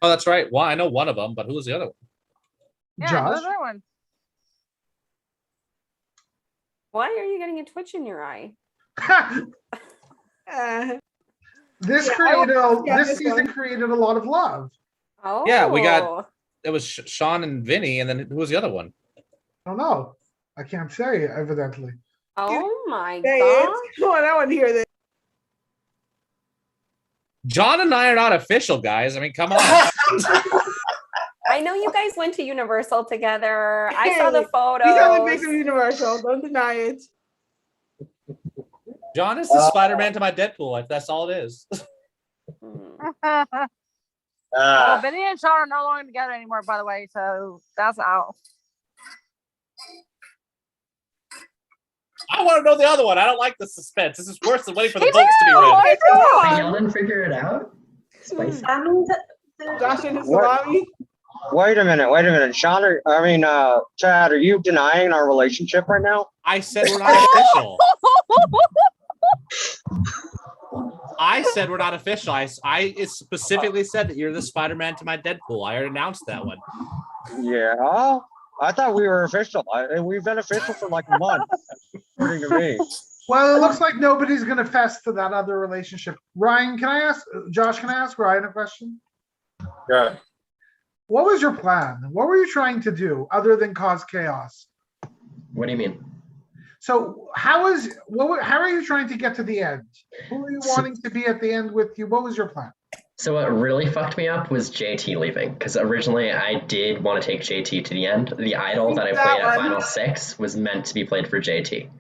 Oh, that's right. Well, I know one of them, but who was the other one? Yeah, Josh? who's that one? Why are you getting a twitch in your eye? This season created a lot of love. Oh. Yeah, it was Sean and Vinny, and then who was the other one? I don't know. I can't say, evidently. Oh my Hey, god. come on, I want to hear this. John and I are not official, guys. I mean, come on. I know you guys went to Universal together. I saw the He's on the photos. big of Universal. Don't deny it. John is the Spider-Man to my Deadpool. If that's all it is. Well, Benny and Sean are no longer together anymore, by the way, so that's out. I want to know the other one. I don't like the suspense. This is worse than waiting for the books to be read. Y'all didn't figure it out? Spicy. I mean, Josh and his salami. Wait a minute. Sean, Chad, are you denying our relationship right now? I said we're not official. I said we're not official. I specifically said that you're the Spider-Man to my Deadpool. I already announced that one. Yeah. I thought we were official. We've been official for like a month, according to me. Well, it looks like nobody's going to fess to that other relationship. Ryan, Josh, can I ask Ryan a question? Yeah. What was your plan? What were you trying to do other than cause chaos? What do you mean? So how are you trying to get to the end? Who are you wanting to be at the end with you? What was your plan? So what really fucked me up was JT leaving, because originally I did want to take JT to the end. The idol that I played at Final 6 was meant to be played for JT.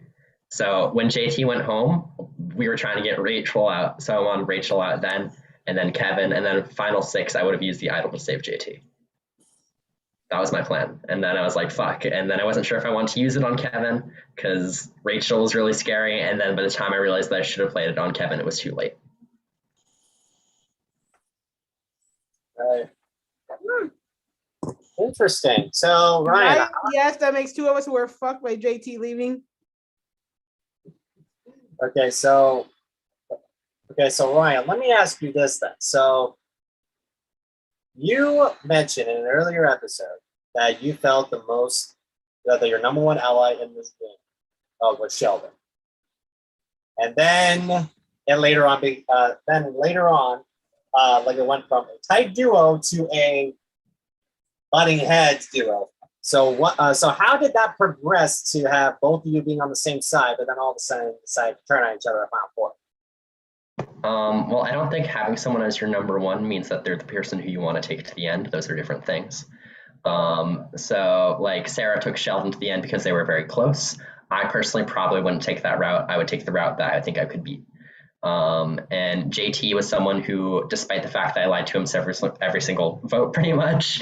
So when JT went home, we were trying to get Rachel out. So I wanted Rachel out then, and then Kevin, and then Final 6, I would have used the idol to save JT. That was my plan. And then I was like, fuck. And then I wasn't sure if I wanted to use it on Kevin, because Rachel was really scary. And then by the time I realized that I should have played it on Kevin, it was too late. Interesting. So Ryan, Yes, that makes 2 of us who were fucked by JT leaving. Okay, so Ryan, let me ask you this then. So you mentioned in an earlier episode that you felt that your number one ally in this game was Sheldon, and then later on, like it went from a tight duo to a butting heads duo. So what? So how did that progress to have both of you being on the same side, but then all of a sudden decide to turn on each other at Final Four? Well, I don't think having someone as your number one means that they're the person who you want to take to the end. Those are different things. So like Sarah took Sheldon to the end because they were very close. I personally probably wouldn't take that route. I would take the route that I think I could beat. And JT was someone who, despite the fact that I lied to him every single vote pretty much,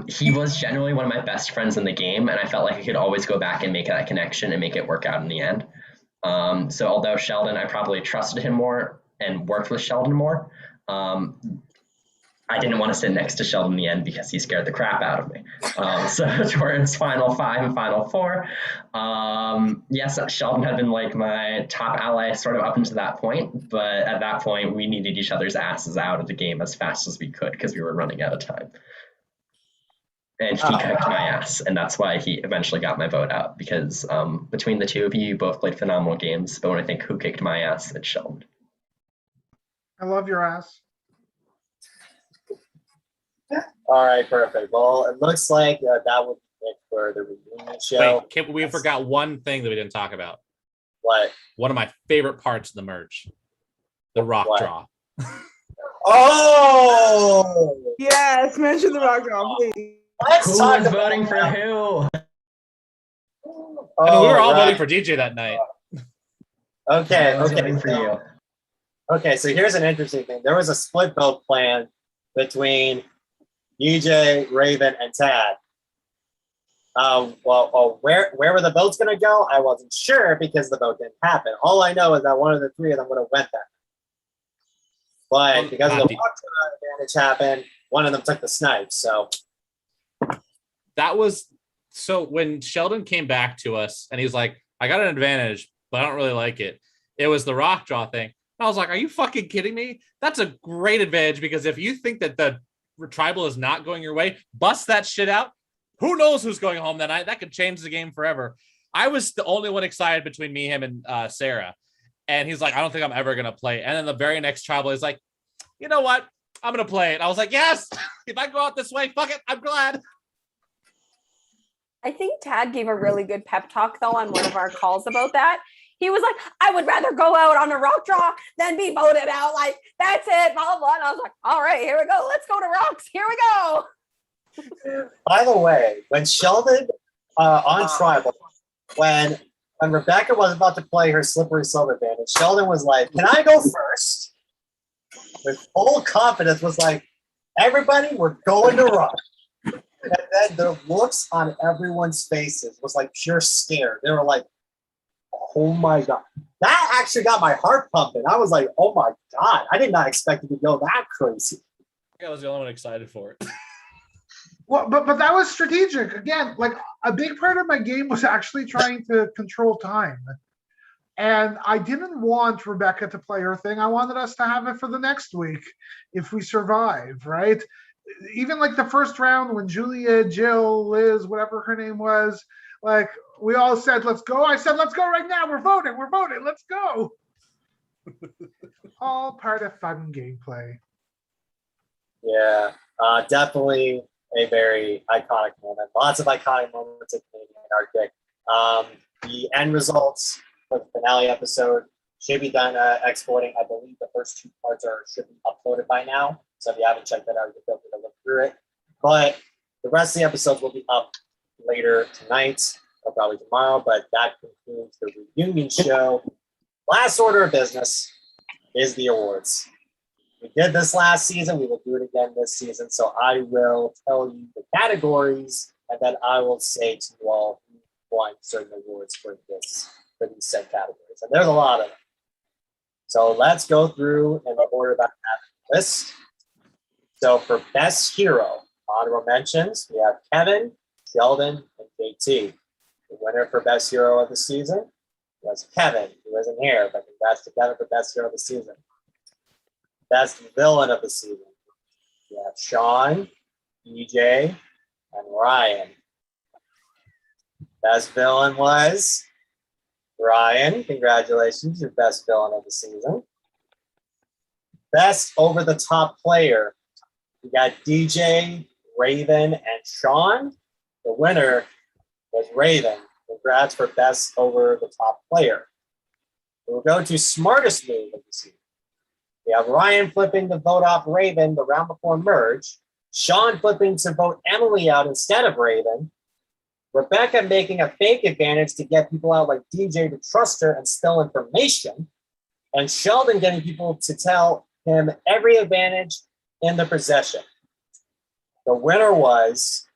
he was generally one of my best friends in the game, and I felt like I could always go back and make that connection and make it work out in the end. So although Sheldon, I probably trusted him more and worked with Sheldon more, I didn't want to sit next to Sheldon in the end because he scared the crap out of me. So towards Final 5 and Final 4, yes, Sheldon had been like my top ally sort of up until that point, but at that point we needed each other's asses out of the game as fast as we could because we were running out of time. And he kicked my ass, and that's why he eventually got my vote out, because between the two of you both played phenomenal games, but when I think who kicked my ass, it's Sheldon. I love your ass. All right, perfect. Well, it looks like that would be it for the reunion show. Wait, we forgot one thing that we didn't talk about. What? One of my favorite parts of the merge. The rock draw. Oh! Yes, mention the rock draw, please. Let's Who talk was about voting for who? I mean, we were all right. voting for DJ that night. Okay, I was okay. voting for you. Okay, so here's an interesting thing. There was a split vote plan between DJ, Raven, and Tad. Where were the votes going to go? I wasn't sure because the vote didn't happen. All I know is that one of the three of them would have went that. But because of the rock draw advantage happened, one of them took the snipe. So that was so when Sheldon came back to us and he's like, I got an advantage, but I don't really like it. It was the rock draw thing. I was like, are you fucking kidding me? That's a great advantage, because if you think that the tribal is not going your way, bust that shit out. Who knows who's going home that night? That could change the game forever. I was the only one excited between me, him, and Sarah. And he's like, I don't think I'm ever going to play. And then the very next tribal is like, you know what? I'm going to play it. I was like, yes, if I go out this way, fuck it. I'm glad. I think Tad gave a really good pep talk though on one of our calls about that. He was like, I would rather go out on a rock draw than be voted out. Like, that's it, blah, blah, blah. And I was like, all right, here we go. Let's go to rocks. Here we go. by the way, when Sheldon on tribal, when Rebecca was about to play her slippery slope advantage, Sheldon was like, can I go first? With full confidence was like, everybody, we're going to rock. And then the looks on everyone's faces was like pure scare. They were like, oh my God. That actually got my heart pumping. I was like, oh my God. I did not expect it to go that crazy. I was the only one excited for it. Well, but that was strategic. Again, like a big part of my game was actually trying to control time. And I didn't want Rebecca to play her thing. I wanted us to have it for the next week if we survive, right? Even like the first round when Julia, Jill, Liz, whatever her name was, like we all said, let's go. I said, let's go right now. We're voting. Let's go. All part of fun gameplay. Yeah, definitely a very iconic moment. Lots of iconic moments in Canadian Arctic. The end results for the finale episode should be done exporting. I believe the first two parts should be uploaded by now. So if you haven't checked that out, you can feel free to look through it. But the rest of the episodes will be up later tonight or probably tomorrow. But that concludes the reunion show. Last order of business is the awards. We did this last season. We will do it again this season. So I will tell you the categories, and then I will say to you all who won certain awards for these set categories. And there's a lot of them. So let's go through in the order that I have the list. So for Best Hero, honorable mentions, we have Kevin, Sheldon, and JT. The winner for Best Hero of the season was Kevin, who isn't here, but congrats to Kevin for Best Hero of the season. Best Villain of the season, we have Sean, EJ, and Ryan. Best Villain was Ryan. Congratulations, your Best Villain of the season. Best over the top player. We got DJ, Raven, and Sean. The winner was Raven. Congrats for best over the top player. We'll go to smartest move of the season. We have Ryan flipping to vote off Raven the round before merge. Sean flipping to vote Emily out instead of Raven. Rebecca making a fake advantage to get people out like DJ to trust her and spill information. And Sheldon getting people to tell him every advantage in the possession. The winner was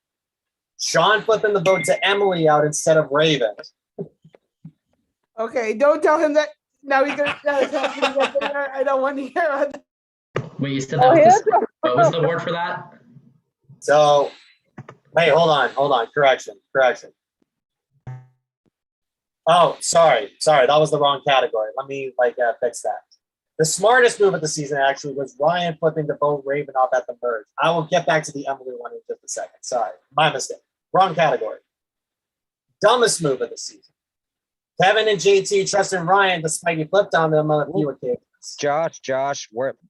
Sean flipping the vote to Emily out instead of Raven. Okay, don't tell him that. Now he's gonna tell him that I don't want to hear it. Wait, you said that what was the award for that? So, hey, hold on. Correction. Oh, sorry. That was the wrong category. Let me fix that. The smartest move of the season actually was Ryan flipping to vote Raven off at the merge. I will get back to the Emily one in just a second. Sorry, my mistake. Wrong category. Dumbest move of the season. Kevin and JT trusting Ryan despite he flipped on them on a few occasions. Josh,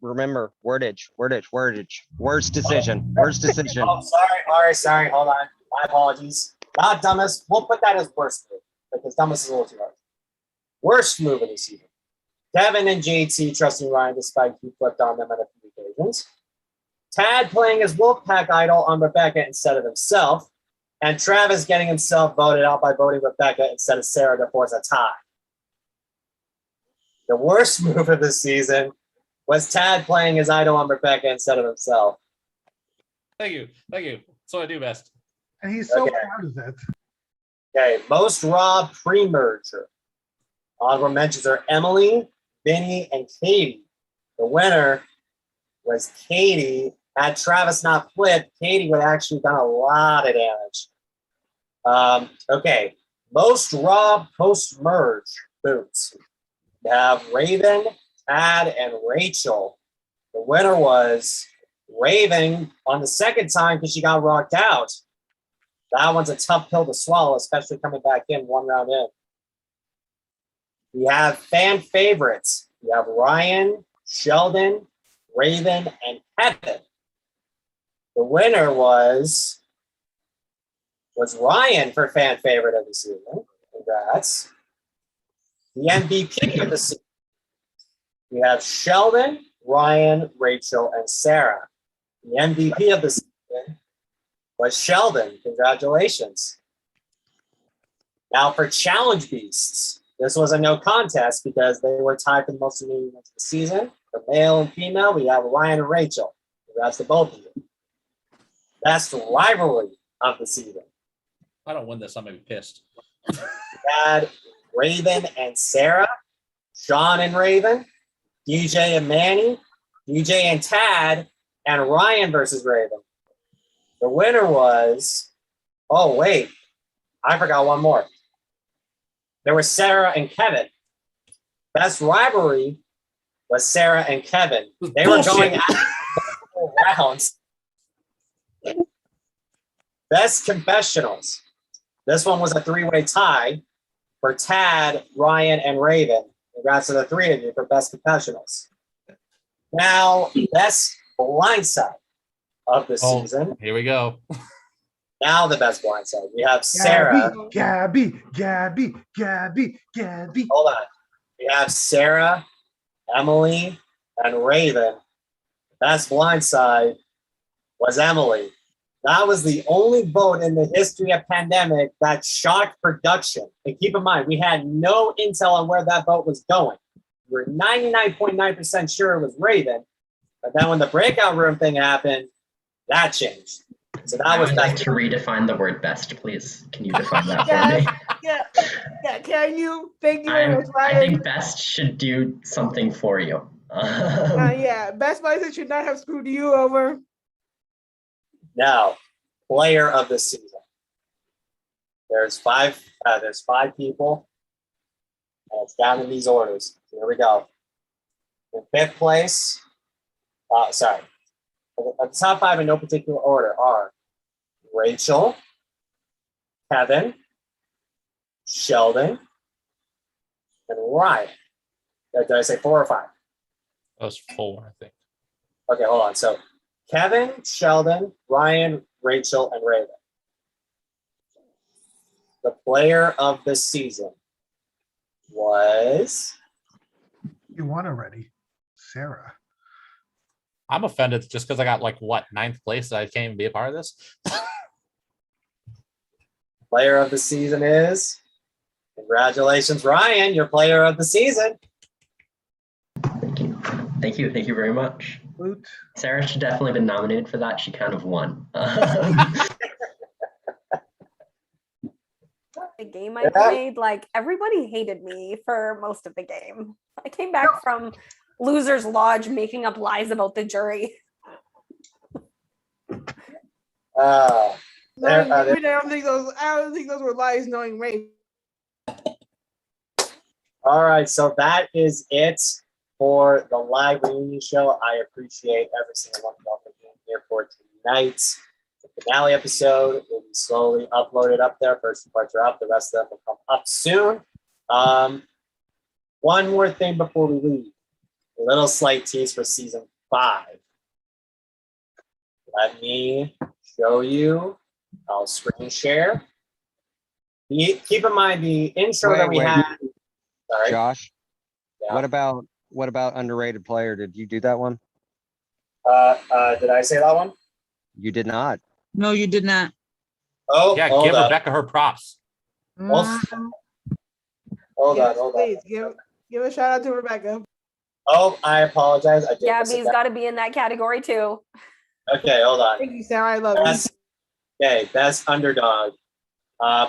remember, wordage, words decision. Oh, sorry. All right, sorry. Hold on. My apologies. Not dumbest. We'll put that as worst move because dumbest is a little too hard. Worst move of the season. Kevin and JT trusting Ryan despite he flipped on them on a few occasions. Tad playing his Wolfpack idol on Rebecca instead of himself. And Travis getting himself voted out by voting Rebecca instead of Sarah to force a tie. The worst move of the season was Tad playing his idol on Rebecca instead of himself. Thank you. So I do best. And he's so proud of it. Okay, most Rob pre-merger. Honorable mentions are Emily, Vinny, and Katie. The winner was Katie. Had Travis not flipped, Katie would have actually done a lot of damage. Okay, most Rob post-merge boots. We have Raven, Tad, and Rachel. The winner was Raven on the second time because she got rocked out. That one's a tough pill to swallow, especially coming back in one round in. We have fan favorites. We have Ryan, Sheldon, Raven, and Kevin. The winner was Ryan for fan favorite of the season. Congrats. The MVP of the season. We have Sheldon, Ryan, Rachel, and Sarah. The MVP of the season was Sheldon. Congratulations. Now for Challenge Beasts. This was a no contest because they were tied for the most remaining of the season. For male and female, we have Ryan and Rachel. Congrats to both of you. Best rivalry of the season. If I don't win this, I'm gonna be pissed. We had Raven and Sarah, Sean and Raven, DJ and Manny, DJ and Tad, and Ryan versus Raven. The winner was, oh wait, I forgot one more. There was Sarah and Kevin. Best rivalry was Sarah and Kevin. They were going at rounds. Best confessionals. This one was a three-way tie for Tad, Ryan, and Raven. Congrats to the three of you for best confessionals. Now, best blindside of the season. Here we go. Now the best blindside. We have Sarah. Gabby. Hold on. We have Sarah, Emily, and Raven. Best blindside was Emily. That was the only vote in the history of pandemic that shocked production. And keep in mind, we had no intel on where that vote was going. We were 99.9% sure it was Raven. But then when the breakout room thing happened, that changed. So that was I would like to redefine the word best, please. Can you define that for me? Yeah, can you? Thank you very much, I Ryan. think best should do something for you. Yeah, Best Buy should not have screwed you over. Now, player of the season. There's five people, and it's down in these orders. Here we go. In fifth place, the top five in no particular order are Rachel, Kevin, Sheldon, and Ryan. Did I say 4 or 5? That was 4, I think. Okay, hold on. So Kevin, Sheldon, Ryan, Rachel, and Raven. The player of the season was You won already, Sarah. I'm offended just because I got like what 9th place that I can't even be a part of this. player of the season is. Congratulations, Ryan, your player of the season. Thank you. Thank you. Thank you very much. Woot. Sarah should definitely have been nominated for that. She kind of won. The game I played, like everybody hated me for most of the game. I came back from Loser's Lodge making up lies about the jury. Uh, I don't think those were lies, knowing Ray. all right, so that is it for the live reunion show. I appreciate every single one of y'all for being here for tonight. The finale episode will be slowly uploaded up there. First two parts are up. The rest of them will come up soon. One more thing before we leave. A little slight tease for season 5. Let me show you. I'll screen share. Keep in mind the intro that we had. Sorry. Josh, Yeah. what about underrated player? Did you do that one? Did I say that one? You did not. No, you did not. Oh, Yeah, hold give up. Rebecca her props. Hold Yes, on. please give a shout out to Rebecca. Oh, I apologize. I did miss Gabby's it. got to be in that category too. Okay, hold on. Thank you, Sarah. I love you. Best underdog.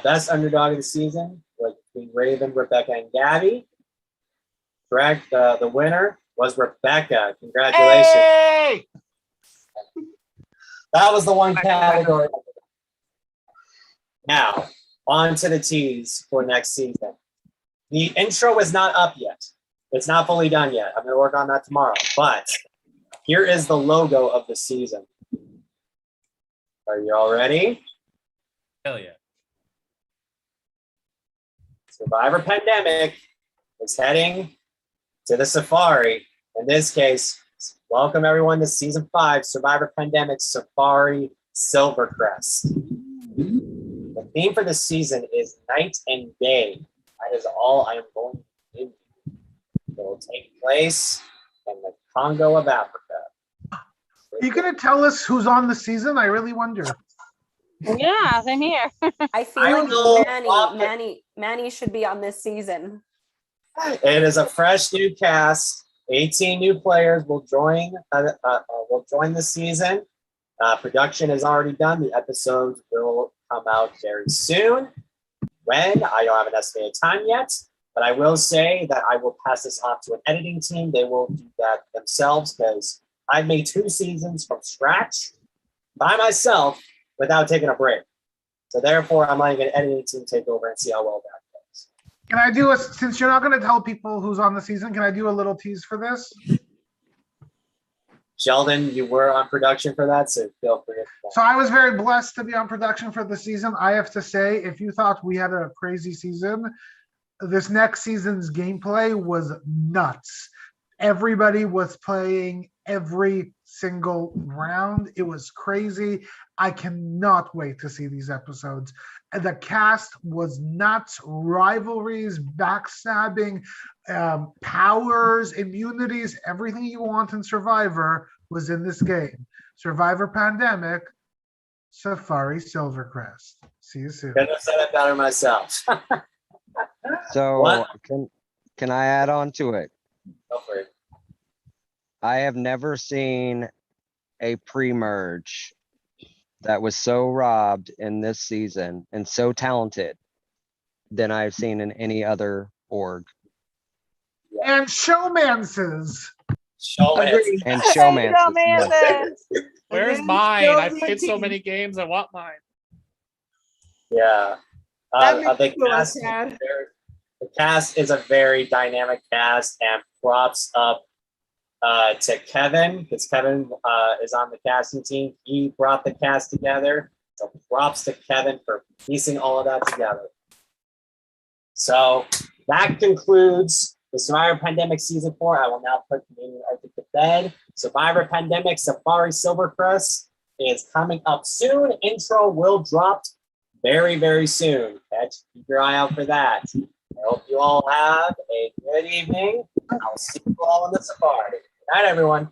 Best underdog of the season was between Raven, Rebecca, and Gabby. Correct. The winner was Rebecca. Congratulations. Hey! That was the one category. Now, on to the tease for next season. The intro is not up yet. It's not fully done yet. I'm going to work on that tomorrow. But here is the logo of the season. Are you all ready? Hell yeah. Survivor Pandemic is heading to the Safari. In this case, welcome everyone to season 5, Survivor Pandemic Safari Silvercrest. The theme for this season is night and day. That is all I am going to do. It will take place in the Congo of Africa. Are you gonna tell us who's on the season? I really wonder. Yeah, same here. I feel I don't like know. Manny should be on this season. It is a fresh new cast. 18 new players will join the season. Production is already done. The episodes will come out very soon. When? I don't have an estimated time yet, but I will say that I will pass this off to an editing team. They will do that themselves because I've made 2 seasons from scratch by myself without taking a break. So therefore, I'm letting an editing team take over and see how well that goes. Can I do since you're not going to tell people who's on the season, can I do a little tease for this? Sheldon, you were on production for that, so feel free. So I was very blessed to be on production for the season. I have to say, if you thought we had a crazy season, this next season's gameplay was nuts. Everybody was playing every single round. It was crazy. I cannot wait to see these episodes. The cast was nuts. Rivalries, backstabbing, powers, immunities, everything you want in Survivor was in this game. Survivor Pandemic, Safari Silvercrest. See you soon. Couldn't have said it better myself. So What? can I add on to it? Go for it. I have never seen a pre-merge that was so robbed in this season and so talented than I've seen in any other org. And showmances. Showman. And showmances. yes. Where's mine? I played so many games. I want mine. Yeah. That makes The me feel cast, sad. the cast is a very dynamic cast, and props up to Kevin, because Kevin is on the casting team. He brought the cast together. So props to Kevin for piecing all of that together. So that concludes The Survivor Pandemic Season 4, I will now put Canadian Arctic to bed. Survivor Pandemic Safari Silvercrest is coming up soon. Intro will drop very, very soon. Keep your eye out for that. I hope you all have a good evening. I'll see you all on the safari. Good night, everyone.